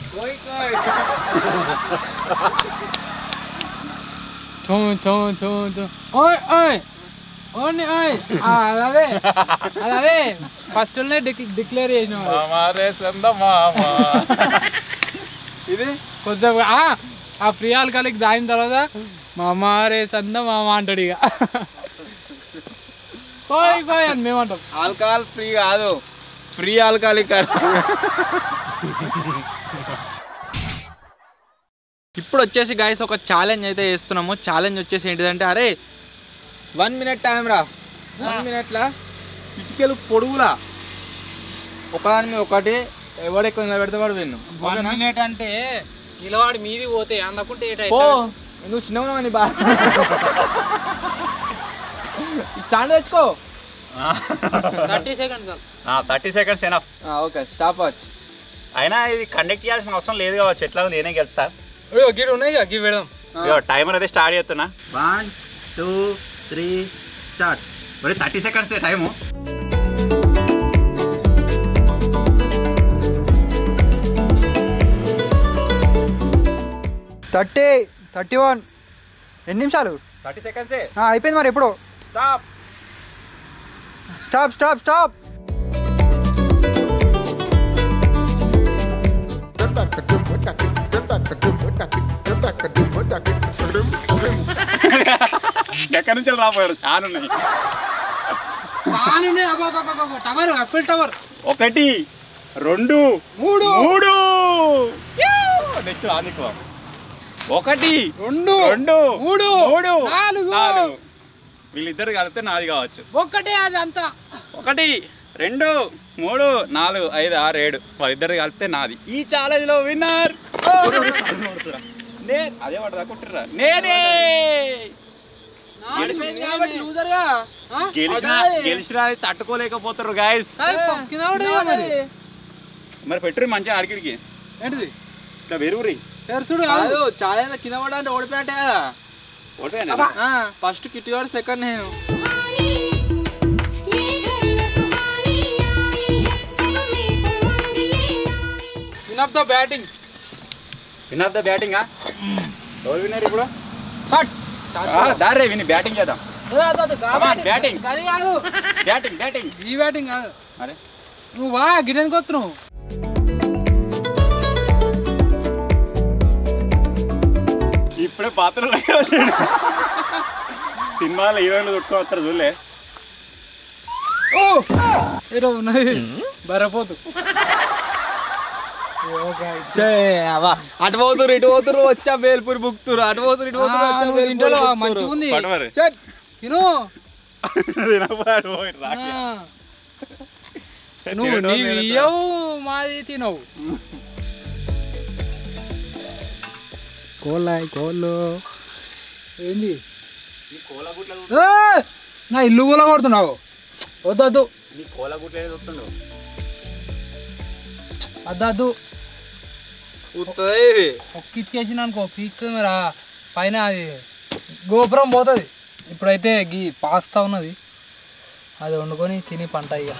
అదే అదే ఫస్ట్ డిక్లేర్ చేసిన ఇది కొంచెం ఆ ప్రియాల కాలికి దాయిన తర్వాత మామారే సంద మామ అంటాడు. ఇక కోయ్ కోయ్ అని మేమంటాం. ఆల్కహాల్ ఫ్రీ కాదు, ఫ్రీ ఆల్కహాలిక్. ఇప్పుడు వచ్చేసి గాయస్ ఒక ఛాలెంజ్ అయితే చేస్తున్నాము. ఛాలెంజ్ వచ్చేసి ఏంటిదంటే, అరే 1 minute టైం రా. 1 minute ఇటుకలు పొడుగులా ఒకదాని మీద ఒకటి ఎవడు ఎక్కువ నిలబెడితే వాడు విన్ను. 1 minute అంటే నిలవాడి మీది పోతే అందకుంటే నువ్వు చిన్నగా నీ బాగా స్టాండ్ తెచ్చుకో. 30 seconds 30 seconds enough. Okay stop watch. అయినా ఇది కండక్ట్ చేయాల్సిన అవసరం లేదు కావచ్చు, ఎట్లా నేనే గెలుస్తా. గిడి ఉన్నాయి గివి పెడదాం. టైమర్ అయితే స్టార్ట్ చేస్తున్నా. 1 2 3 స్టార్ట్. 30 seconds time. 30 31 ఎన్ని నిమిషాలు? 30 seconds. అయిపోయింది మరి ఎప్పుడు? స్టాప్. Stop stop stop. ఎక్కడి నుంచి రాపోయారు? చాలా ఉన్నాయి. Tower apple tower. 1 2 3 నెక్స్ట్ ఆనికో. 1 2 3 4 వీళ్ళిద్దరు కలిపితే నాది కావచ్చు. ఒక్కటే అది అంతా. 1 2 3 4 5 6 7 వాళ్ళిద్దరు కలిపితే నాది. ఈ ఛాలెంజ్ లో విన్నర్ అదే పడదా కొట్టురా నేనే. గెలిచిన తట్టుకోలేకపోతారు గాయస్. మరి పెట్టురు మంచిగా ఆడికిడికి. ఏంటిది ఇట్లా వెరువురి తెరుచుడు కాదు. ఛాలెంజ్ కింద పడాలంటే ఓడిపోయినట్టే కదా. ఓడిపోయాను. ఫస్ట్ కిట్ గారు, సెకండ్ నేను. Win of the batting. ఎవరు విన్నారు ఇప్పుడు? దారే విని బ్యాటింగ్ చేద్దాం. బ్యాటింగ్ ఈ బ్యాటింగ్ కాదు. అరే నువ్వు వా గిడెన్కి వస్తున్నావు. ఇప్పుడే పాత్రలో సినిమాలో హీరోయిన్లు కొట్టుకొని వస్తారు చూడలే. ఏదో ఉన్నది బరపోతు. అటు పోతురు ఇటు పోతురు వచ్చా బేల్పూరి బుక్తురు. అటు పోతురు ఇటు పోతురు వచ్చా ఇంట్లో మంచిగా ఉంది. తిను నువ్వు నీవు ఇయ్యవు మాది తినవు. కోళ్ళు ఏంది నా ఇల్లు కూడా కొడుతున్నావు. వద్దొద్దు అద్దద్దు. ఒక్కిచ్చేసిన అనుకో పీక్తుంది మరి పైన అది గోపురం పోతుంది. ఇప్పుడైతే గీ పాస్తా ఉన్నది, అది వండుకొని తిని పంట. ఇక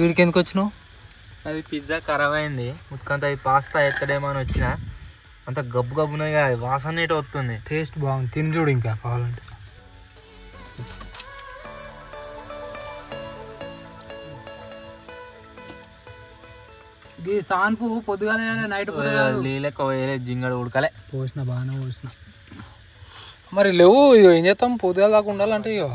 వీడికి ఎందుకు వచ్చినావు? అది పిజ్జా ఖరాబ్ అయింది. ముత్తుకంత అది పాస్తా ఎత్తడేమో అని వచ్చిన. అంత గబ్బు గబ్బునగా వాసన నీట వస్తుంది. టేస్ట్ బాగుంది, తిని చూడు ఇంకా కావాలంటే. ఈ సాన్పు పొద్దుగాల నైట్ నీళ్ళకి జింగడు ఉడకలే పోసిన బాగానే పోసిన. మరి లేవు ఇక ఏం చేస్తాం, పొద్దుగాల దాకా ఉండాలంటే. ఇక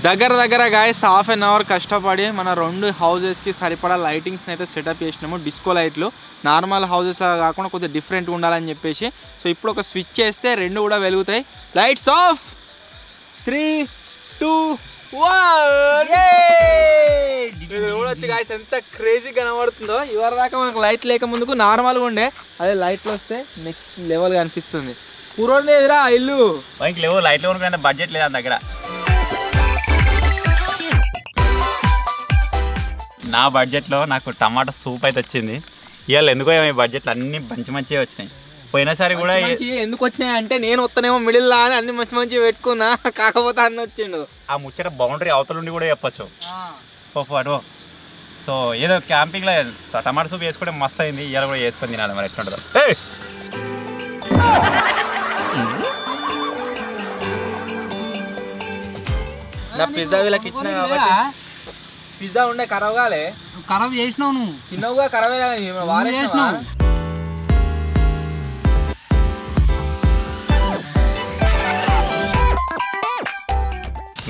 దగ్గర గాయస్ హాఫ్ అన్ అవర్ కష్టపడి మన 2 హౌజెస్కి సరిపడా లైటింగ్స్ని అయితే సెటప్ చేసినాము. డిస్కో లైట్లు నార్మల్ హౌజెస్లా కాకుండా కొద్దిగా డిఫరెంట్ ఉండాలని చెప్పేసి. సో ఇప్పుడు ఒక స్విచ్ చేస్తే 2 కూడా వెలుగుతాయి. Lights off. 3 2 1 చూడొచ్చు గాయస్ ఎంత క్రేజీ కనబడుతుందో. ఇవరి దాకా మనకు లైట్ లేక ముందుకు నార్మల్గా ఉండే, అదే లైట్లు వస్తే నెక్స్ట్ లెవెల్గా అనిపిస్తుంది. పూర్వం ఎదురా ఇల్లు లేవు లైట్లు కొనుక్కునే బడ్జెట్ లేదు దగ్గర. నా బడ్జెట్లో నాకు టమాటా సూప్ అయితే వచ్చింది. ఇవాళ ఎందుకో ఈ బడ్జెట్లు అన్ని మంచిగా వచ్చినాయి. పోయినసారి కూడా ఎందుకు వచ్చినాయి అంటే నేను వస్తానేమో మిడిల్ అని అన్ని మంచి పెట్టుకున్నా, కాకపోతే అన్న వచ్చిండు. ఆ ముచ్చట బౌండరీ అవతల నుండి కూడా చెప్పచ్చు. అటు సో ఏదో క్యాంపింగ్లో టమాటా సూప్ వేసుకుంటే మస్తు అయింది. ఇవాళ కూడా వేసుకొని తినాలి, మరి ఎట్లుంటుందో. నా పిజ్జా వీళ్ళకి ఇచ్చిన కాబట్టి పిజ్జా ఉండే ఖరాబ్ కాలే. ఖరాబ్ చేసినావు నువ్వు, తిన్నావుగా ఖరాబ్ చేసినావు.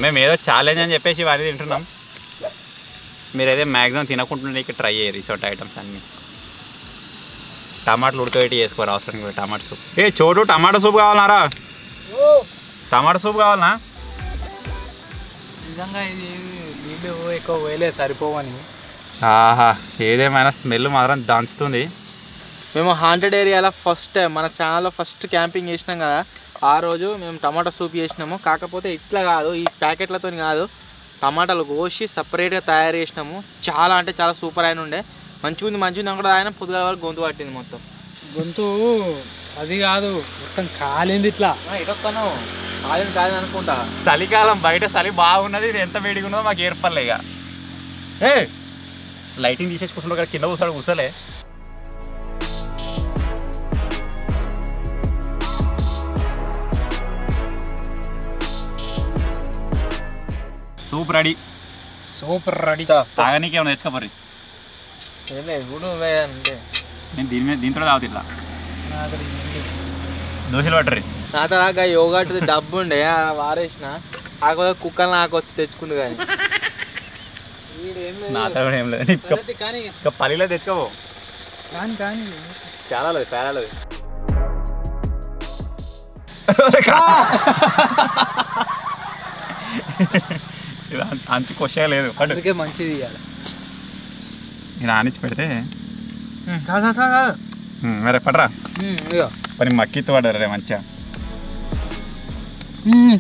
మేము ఏదో ఛాలెంజ్ అని చెప్పేసి వారి తింటున్నాం. మీరైతే మ్యాక్సిమం తినకుంటుండే ట్రై చేయరు ఇసోటి ఐటమ్స్ అన్నీ. టమాటాలు ఉడకబెట్టి వేసుకోరు అవసరం కూడా టమాటా సూప్. ఏ చోటు టమాటా సూప్ కావాలన్నారా? టమాటా సూప్ కావాలనా? నిజంగా ఇది నీళ్ళు ఎక్కువ వేలే సరిపోవని. ఆహా ఏదేమైనా స్మెల్ మాత్రం దంచుతుంది. మేము హాంటెడ్ ఏరియాలో ఫస్ట్ టైం మన ఛానల్లో ఫస్ట్ క్యాంపింగ్ చేసినాం కదా, ఆ రోజు మేము టమాటా సూప్ చేసినాము. కాకపోతే ఇట్లా కాదు, ఈ ప్యాకెట్లతో కాదు, టమాటాలు కోసి సపరేట్గా తయారు చేసినాము. చాలా అంటే చాలా సూపర్ అయిన ఉండే, మంచిగా ఉంది అక్కడ ఆయన పొద్దుగా వరకు గొంతు పట్టింది మొత్తం. గొంతు అది కాదు మొత్తం కాలింది ఇట్లా. ఇటొస్తాను కాలింది అనుకుంటా. చలికాలం బయట చలి బాగున్నది, ఇది ఎంత వేడిగా ఉన్నదో మాకు ఏర్పడలే. ఇక ఏ లైటింగ్ తీసేసి కూర్చుంటే కింద కూర్చోలే. Soup ready. Super ready. తాగనీకి ఏమైనా తెచ్చుకోపరి. ఏం లేదు గుడు అంటే నేను దీంతో తాగుతా ఇట్లా దోశలు పట్టరి. నా తర్వాత యోగాటి డబ్బు ఉండే వారేసిన, కాకపోతే కుక్కలు నాకు వచ్చి తెచ్చుకుంది. కానీ నాతో కూడా ఏం లేదు. ఇంకా పల్లిలో తెచ్చుకోవు. కానీ చాలా లేదు పేరాలేదు. అంచు కొషే లేదు. అందుకే మంచిది ఇవ్వాలి. నేను ఆనిచ్చి పెడితే చాలు. మరే పడరా ఇగో పని మక్కితో పడరా మంచిగా.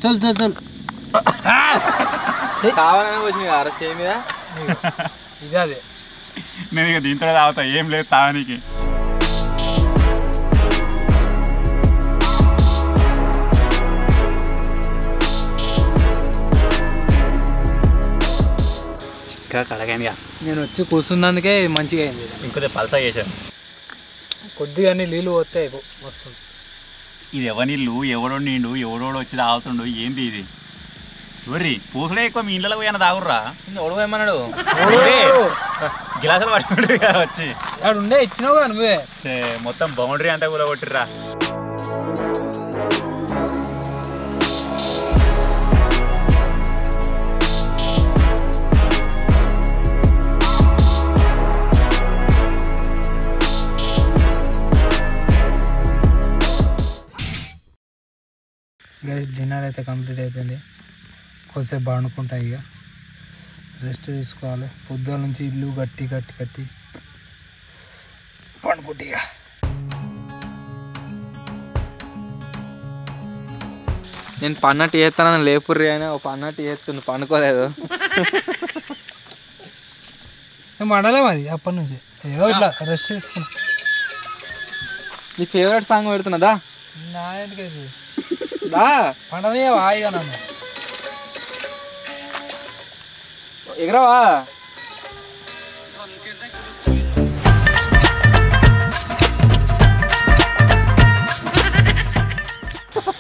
చల్ కావాలని వచ్చింది కదా సేమ్ మీద. ఇది అదే నేను ఇక దీంతో తాగుతా, ఏం లేదు తాగనీకి. చిక్కగా కడగైంది. నేను వచ్చి కూర్చున్నందుకే ఇది మంచిగా అయింది. ఇంకొద్ది పల్సా చేశాను. కొద్దిగా నీళ్ళు పోతే మస్తు. ఇది ఎవరిళ్ళు ఎవడో నిండు ఎవడోడు వచ్చి తాగుతుండు ఏంది ఇది? ఎవరి పూసలే ఎక్కువ మీ ఇళ్ళలో పోయినా తాగుర్రా. ఒడవేమన్నాడు గిలాసులు పట్టుకుంటారు కదా వచ్చి. అక్కడ ఉండే ఇచ్చినావు కదా నువ్వే. మొత్తం బౌండరీ అంతా కూడా కొట్టిర్రా. డిన్నర్ అయితే కంప్లీట్ అయిపోయింది. కొద్దిసేపు పండుకుంటా, ఇక రెస్ట్ తీసుకోవాలి. పొద్దుల నుంచి ఇల్లు కట్టి పండుకుంటా. ఇక నేను పన్నట్టు చేస్తానని లేపుర్రి అని ఒక పన్నట్టు చేస్తుంది, పండుకోలేదు. పండలే మరి అప్పటి నుంచి ఏదో ఇట్లా రెస్ట్ తీసుకున్నా. నీ ఫేవరెట్ సాంగ్ పెడుతున్నదా? నా ఎందుకైతే దా పండనే వాయిగా నన్ను ఎగరవా.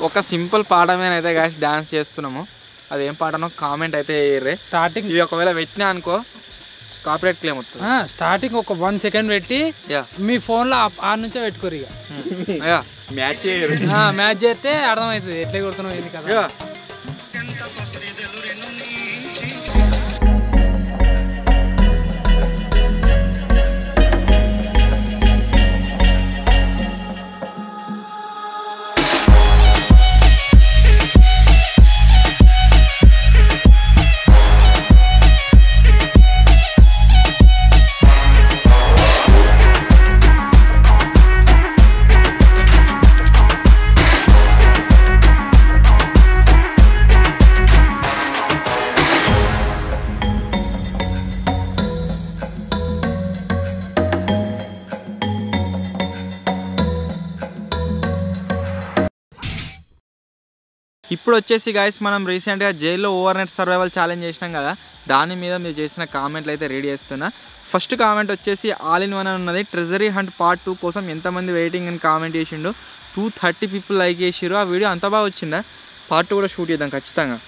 ఒక సింపుల్ పాట మీద అయితే గాయస్ డాన్స్ చేస్తున్నాము. అదేం పాటనో కామెంట్ అయితే వేయర్రే. స్టార్టింగ్ ఇది ఒకవేళ పెట్టినా అనుకో కాపీరైట్ క్లెయిమ్ వస్తుంది. స్టార్టింగ్ ఒక 1 సెకండ్ పెట్టి మీ ఫోన్లో ఆ నుంచే పెట్టుకోరు. ఇక మ్యాచ్ మ్యాచ్ చేస్తే అర్థమవుతుంది ఎట్లా కొడుతున్నావు ఏంది కదా. ఇప్పుడు వచ్చేసి గాయస్ మనం రీసెంట్గా జైల్లో ఓవర్ నైట్ సర్వైవల్ ఛాలెంజ్ చేసినాం కదా, దాని మీద మీరు చేసిన కామెంట్లు అయితే రెడీ చేస్తున్నా. ఫస్ట్ కామెంట్ వచ్చేసి ఆల్ ఇన్ వన్ అని ఉన్నది. ట్రెజరీ హంట్ పార్ట్ 2 కోసం ఎంతమంది వెయిటింగ్ అని కామెంట్ చేసిండు. 230 పీపుల్ లైక్ చేసిరు. ఆ వీడియో అంత బాగా వచ్చిందా, పార్ట్ 2 కూడా షూట్ చేద్దాం ఖచ్చితంగా.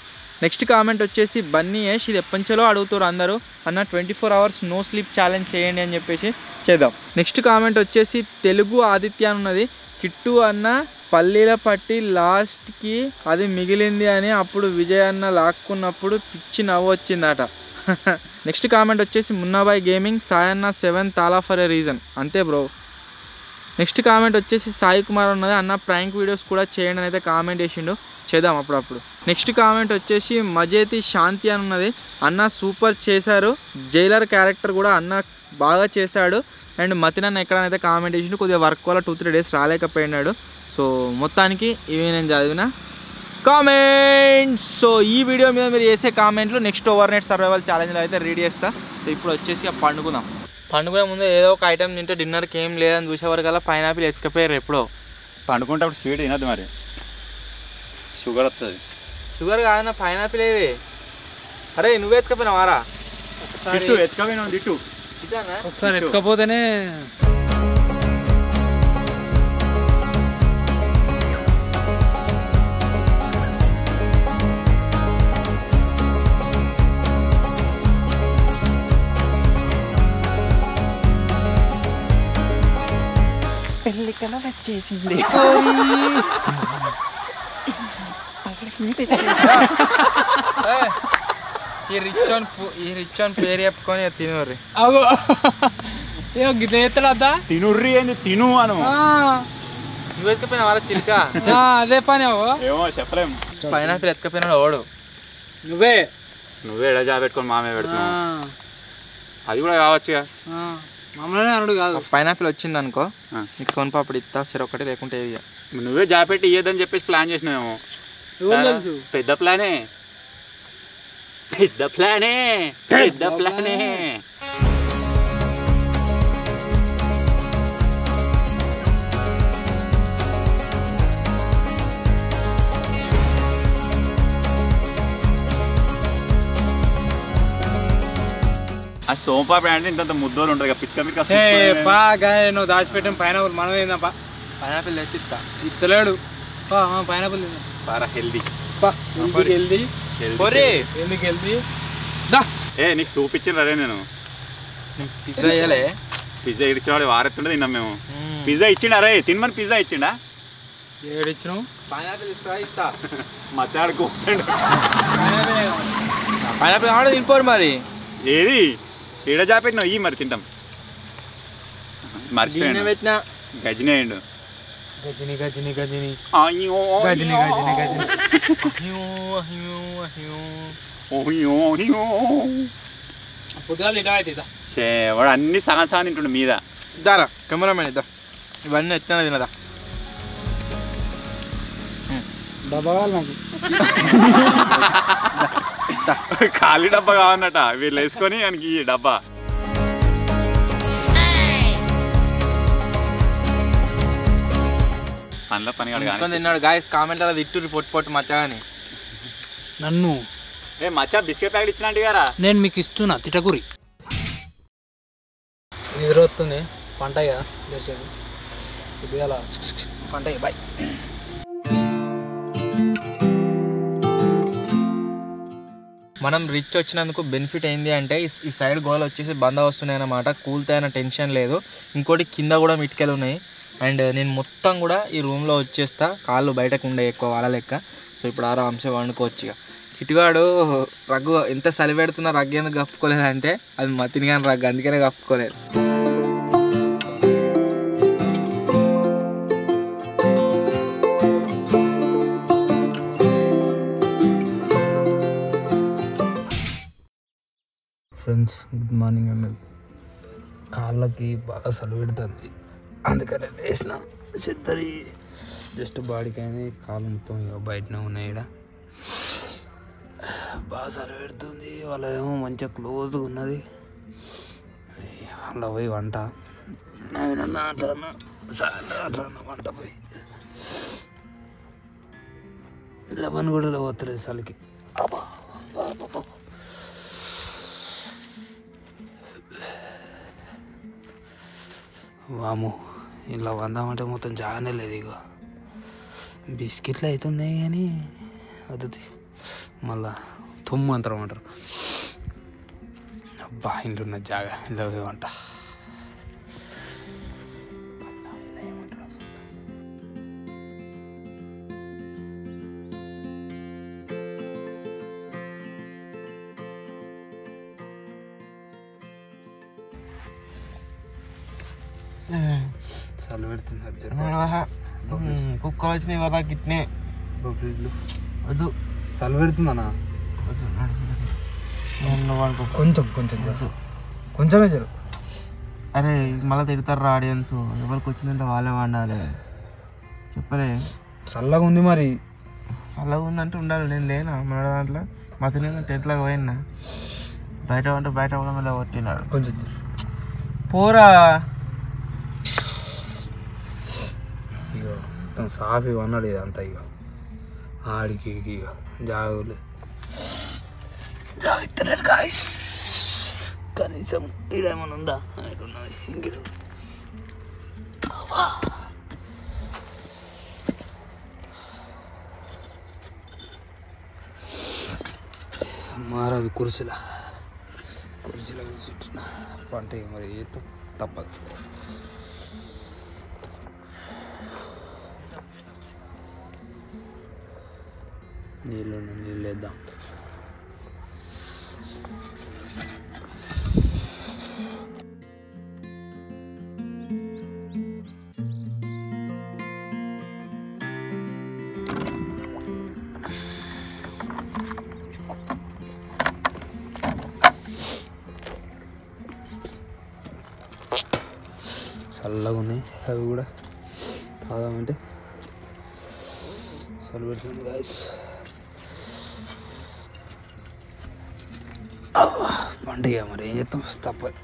నెక్స్ట్ కామెంట్ వచ్చేసి బన్నీ యష్, ఇది ఎప్పటించో అడుగుతారు అందరూ అన్న 24 hours నో స్లీప్ ఛాలెంజ్ చేయండి అని చెప్పేసి చేద్దాం. నెక్స్ట్ కామెంట్ వచ్చేసి తెలుగు ఆదిత్య అని ఉన్నది. కిట్టు అన్న పల్లీల పట్టి లాస్ట్కి అది మిగిలింది అని అప్పుడు విజయ్ అన్న లాక్కున్నప్పుడు పిచ్చి నవ్వు వచ్చిందట. నెక్స్ట్ కామెంట్ వచ్చేసి మున్నాబాయ్ గేమింగ్, సాయన్న 7 తాలా ఫర్ ఏ రీజన్. అంతే బ్రో, నెక్స్ట్ కామెంట్ వచ్చేసి సాయి కుమార్ ఉన్నది, అన్న ప్రాంక్ వీడియోస్ కూడా చేయండి అని అయితే కామెంట్ చేసిండు, చేద్దాం అప్పుడప్పుడు. నెక్స్ట్ కామెంట్ వచ్చేసి మజేతి శాంతి అని ఉన్నది, అన్న సూపర్ చేశారు, జైలర్ క్యారెక్టర్ కూడా అన్న బాగా చేశాడు అండ్ మతినన్న ఎక్కడనైతే కామెంట్ చేసిండు, కొద్దిగా వర్క్ వల్ల 2-3 డేస్ రాలేకపోయినాడు. సో మొత్తానికి ఇవి నేను చదివిన కామెంట్స్. సో ఈ వీడియో మీద మీరు చేసే కామెంట్లు నెక్స్ట్ ఓవర్ నైట్ సర్వైవల్ ఛాలెంజ్లో అయితే రెడీ చేస్తా. సో ఇప్పుడు వచ్చేసి పండుకుందాం. పండుకునే ముందు ఏదో ఒక ఐటమ్ తింటే డిన్నర్కి ఏం లేదని చూసేవరకల్లా పైనాపిల్ ఎత్తుకపోయారు ఎప్పుడో. పండుకుంటప్పుడు స్వీట్ తినద్దు మరి, షుగర్ వస్తుంది. షుగర్ కాదన్న పైనాపిల్ ఏవి. అరే నువ్వు ఎత్తుకపోయినావారా? ఎత్తుకపోయినా దిట్టు ఒకసారి ఎక్కకపోతేనే పెళ్ళికలా వచ్చేసింది. ఈ రిచ్ అని పేరు చెప్పుకొని తినరు. అగో గిట్ల ఎత్తడా తినుర్రి ఏంది తిను అను. నువ్వు ఎత్తుకపోయినా వాళ్ళ చిలుక అదే పని అవో ఏమో చెప్పలేం. పైనాపిల్ ఎత్తుకపోయినాడు ఓడు. నువ్వే ఎడ జాబ్ పెట్టుకొని మామే పెడుతున్నావు, అది కూడా కావచ్చుగా. మమ్మల్ని అనుడు కాదు. పైనాపిల్ వచ్చింది అనుకో నీకు సోన్ పాపడి ఇస్తా, సరే ఒకటి లేకుంటే నువ్వే జాబ్ పెట్టి ఇయ్యదని చెప్పేసి ప్లాన్ చేసినావేమో. పెద్ద ప్లానే పెద్ద ప్లానే పెద్ద ప్లానే. ఆ సోంపాపి అంటే ఇంత ముద్దోలు ఉంటుంది కదా, పిక్క పిక్క. నువ్వు దాచిపెట్టిన పైనాపిల్ మనం ఏందప్పా. పైనాపిల్ తెచ్చిస్తా. ఇస్తలేడు పైనాపిల్ బాగా హెల్దీ హెల్దీ ఏ నీకు చూపించిన రే. నేను పిజ్జా వేయలే, పిజ్జా ఇచ్చినాడు వారెత్తుండే తిన్నాం మేము. పిజ్జా ఇచ్చిండా రే, తినమని పిజ్జా ఇచ్చిండా. ఏడిచ్చినావు పైనాపిల్ ఇస్తా. మచ్చాడుకో పైనాపిల్ ఆడ తినిపోరు మరి. ఏది ఏడ జాపెట్టినావు ఈ మరి తింటాం. మర్చిపోయినా పెట్టినా గజని అయ్యిండు. గజని గజని గజని అయ్యో గజని గజని గజని పొద్దుగాలు ఇటా అయితే వాడు అన్ని సగం సగం తింటుండే మీద. దారా కెమెరామెన్ ఇద్దా, ఇవన్నీ ఎట్లా తినదా. డబ్బా నాకు ఖాళీ డబ్బా కావన్నట వీళ్ళు వేసుకొని ఆయనకి ఈ డబ్బా. పనిలో పని తిన్నాడు గాయస్. కామెంట్ అలా తిట్టుర్రి పొట్టు పొట్టు మచ్చగాని నన్ను. ఏ మచ్చా బిస్కెట్ ప్యాకెట్ ఇచ్చినట్టు గారా. నేను మీకు ఇస్తున్నా తిటకూరి. నిద్ర వస్తుంది పంట దర్శనం కొద్దిగా పంట. బాయ్. మనం రిచ్ వచ్చినందుకు బెనిఫిట్ ఏంది అంటే ఈ సైడ్ గోల్ వచ్చేసి బంద వస్తున్నాయి అన్నమాట, కూల్తాయన్న టెన్షన్ లేదు. ఇంకోటి కింద కూడా మిటికలు ఉన్నాయి. అండ్ నేను మొత్తం కూడా ఈ రూమ్లో వచ్చేస్తా, కాళ్ళు బయటకు ఉండే ఎక్కువ వాళ్ళ లెక్క. సో ఇప్పుడు ఆరాంసే వండుకోవచ్చు. ఇక కిటుగాడు రగ్గు ఎంత చలి పెడుతున్నా రగ్గు ఎందుకు కప్పుకోలేదంటే అది మతిని కానీ రగ్గు, అందుకనే కప్పుకోలేదు. ఫ్రెండ్స్ గుడ్ మార్నింగ్ అండి. కాళ్ళకి బాగా చలి పెడుతుంది, అందుకనే వేసిన సిద్ధరి జస్ట్ బాడీకి అయింది. కాళ్ళు మొత్తం ఇక బయటనే ఉన్నాయి. ఇక్కడ బాగా చలి పెడుతుంది. వాళ్ళేమో మంచిగా క్లోజ్గా ఉన్నది. అలా పోయి వంట అట్లా వంట పోయి 11 కూడా పోతుంది చలికి. వాము ఇలా వందామంటే మొత్తం జాగానే లేదు. ఇక బిస్కెట్లు అవుతున్నాయి కానీ వద్దు, మళ్ళా తుమ్ము అంటారు. అబ్బా ఇంట్లో ఉన్న జాగా ఇలా వంట. చలి పెడుతున్నారు కుక్కలు వచ్చినాయి వాళ్ళ గిట్నే బొబ్బిళ్ళు వద్దు చలి పెడుతుందన్నా కొంచెం కొంచెమే జరు. అరే మళ్ళీ తిడతారు ఆడియన్స్, ఎవరికి వచ్చిందంటే వాళ్ళే వండాలి చెప్పలే. చల్లగా ఉంది మరి. చల్లగా ఉందంటే ఉండాలి. నేను లేనా మన దాంట్లో మా తిన టెంట్లోకి పోయినా, బయట ఉంటే బయట కూడా మళ్ళీ కొట్టినాడు. కొంచెం పోరా ఇక మొత్తం సాఫీ అన్నాడు ఇదంతా. ఇక ఆడికి ఇక జాగులు జాగుతున్నారు గాయస్. కనీసం ఇదేమన్నా ఉందా ఉన్నది ఇంకిడు. మహారాజు కుర్చీలో కూర్చుంటున్నా. పంట మరి ఏతో తప్పదు. నీళ్ళు వేద్దాం. చల్లగా ఉన్నాయి అవి కూడా తాగామంటే. చలి పెడుతుంది గాయస్. పండుగ మరి ఏం చేస్తాం తప్పదు.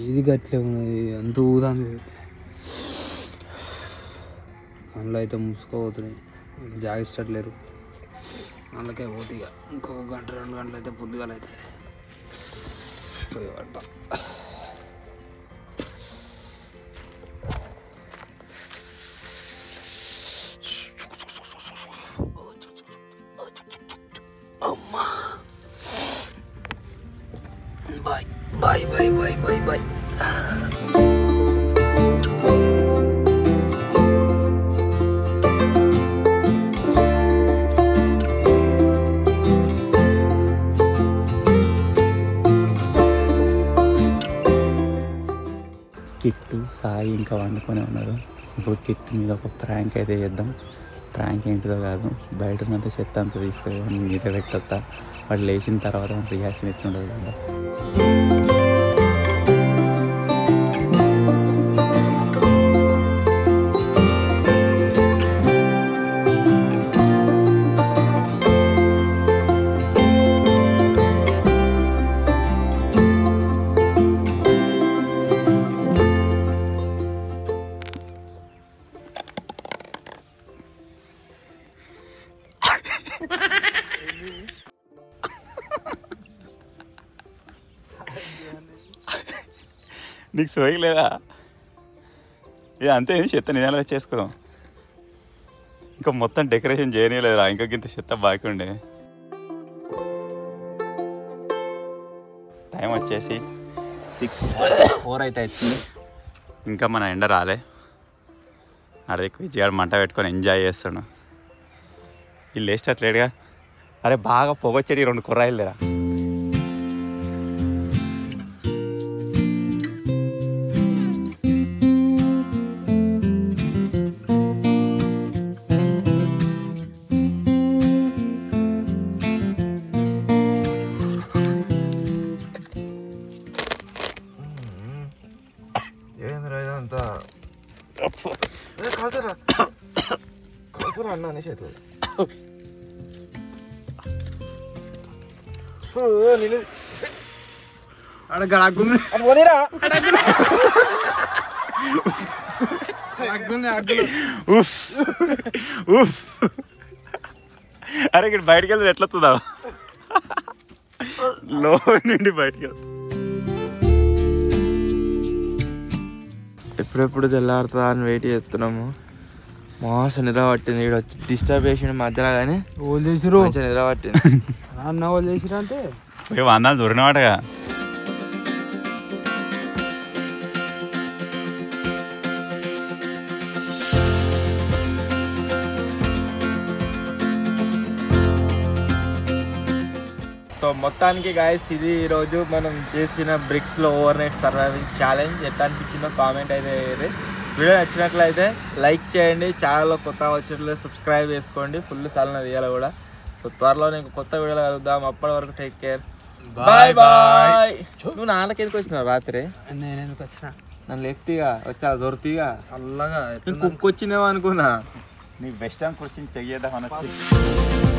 ఇది గట్లే ఉన్నది, అంత ఊదాంది. కళ్ళు అయితే మూసుకోపోతున్నాయి, జాగిస్తట్లేరు. అందుకే పోతే ఇక ఇంకొక గంట 2 గంటలు అయితే పొద్దుగాల అయితే పోయి పడతాం. Bye. కిట్టు సాయి ఇంకా వండుకొని ఉన్నారు. ఇప్పుడు కిట్టు మీద ఒక ప్రాంక్ అయితే చేద్దాం. ప్రాంక్ ఏంటిదో కాదు, బయట ఉన్నంత చెత్త అంతా తీసుకొని మీద పెట్టొస్తా. వాడు లేచిన తర్వాత రియాక్షన్ ఎట్లుండదు కదా. నీకు సోయి లేదా? ఇది అంతే, చెత్త నిజాలు చేసుకున్నాం. ఇంకా మొత్తం డెకరేషన్ చేయలేదురా, ఇంకా ఇంత చెత్త బాకీ ఉండే. టైం వచ్చేసి 6:04 అయితే వచ్చింది. ఇంకా మన ఎండ రాలే. అదే విజయాడు మంట పెట్టుకొని ఎంజాయ్ చేస్తాడు. వీళ్ళు వేసేటట్లేడుగా. అరే బాగా పొగొచ్చేది 2 కుర్రాయిలు లేరా. అన్న చేతులు అరే ఇక్కడ బయటకు వెళ్తే ఎట్లా వస్తుందా? లో నుండి బయటకు వెళ్తా. ఎప్పుడెప్పుడు తెల్లారుతుందా అని వెయిట్ చేస్తున్నాము. మోసం నిద్ర పట్టింది. ఇక్కడ వచ్చి డిస్టర్బ్ చేసిన మధ్యలో కానీ మంచిగా నిద్ర పట్టింది. అన్న వాళ్ళు చేసిరా అంటే అందాలు దొరినవాటగా. సో సో మొత్తానికి గాయస్ ఇది ఈరోజు మనం చేసిన బ్రిక్స్లో ఓవర్ నైట్ సర్వైవింగ్ ఛాలెంజ్ ఎట్లా అనిపించిందో కామెంట్ అయితే వేయండి. వీడియో నచ్చినట్లయితే లైక్ చేయండి, ఛానల్లో కొత్తగా వచ్చినట్లయితే సబ్స్క్రైబ్ చేసుకోండి. ఫుల్ సాలన తీయాలి కూడా. సో త్వరలో నేను కొత్త వీడియోలో కలుద్దాం. అప్పటి వరకు టేక్ కేర్, బాయ్ బాయ్. నువ్వు నాన్నకి ఎందుకు వచ్చినావు రాత్రి? నేను ఎందుకు వచ్చిన నన్ను లెఫ్ట్గా వచ్చా దొరుకుతీగా చల్లగా కుక్క వచ్చిందేమో అనుకున్నా. నీకు బెస్ట్ అని కూర్చొని చెయ్యేద్దాం అనొచ్చు.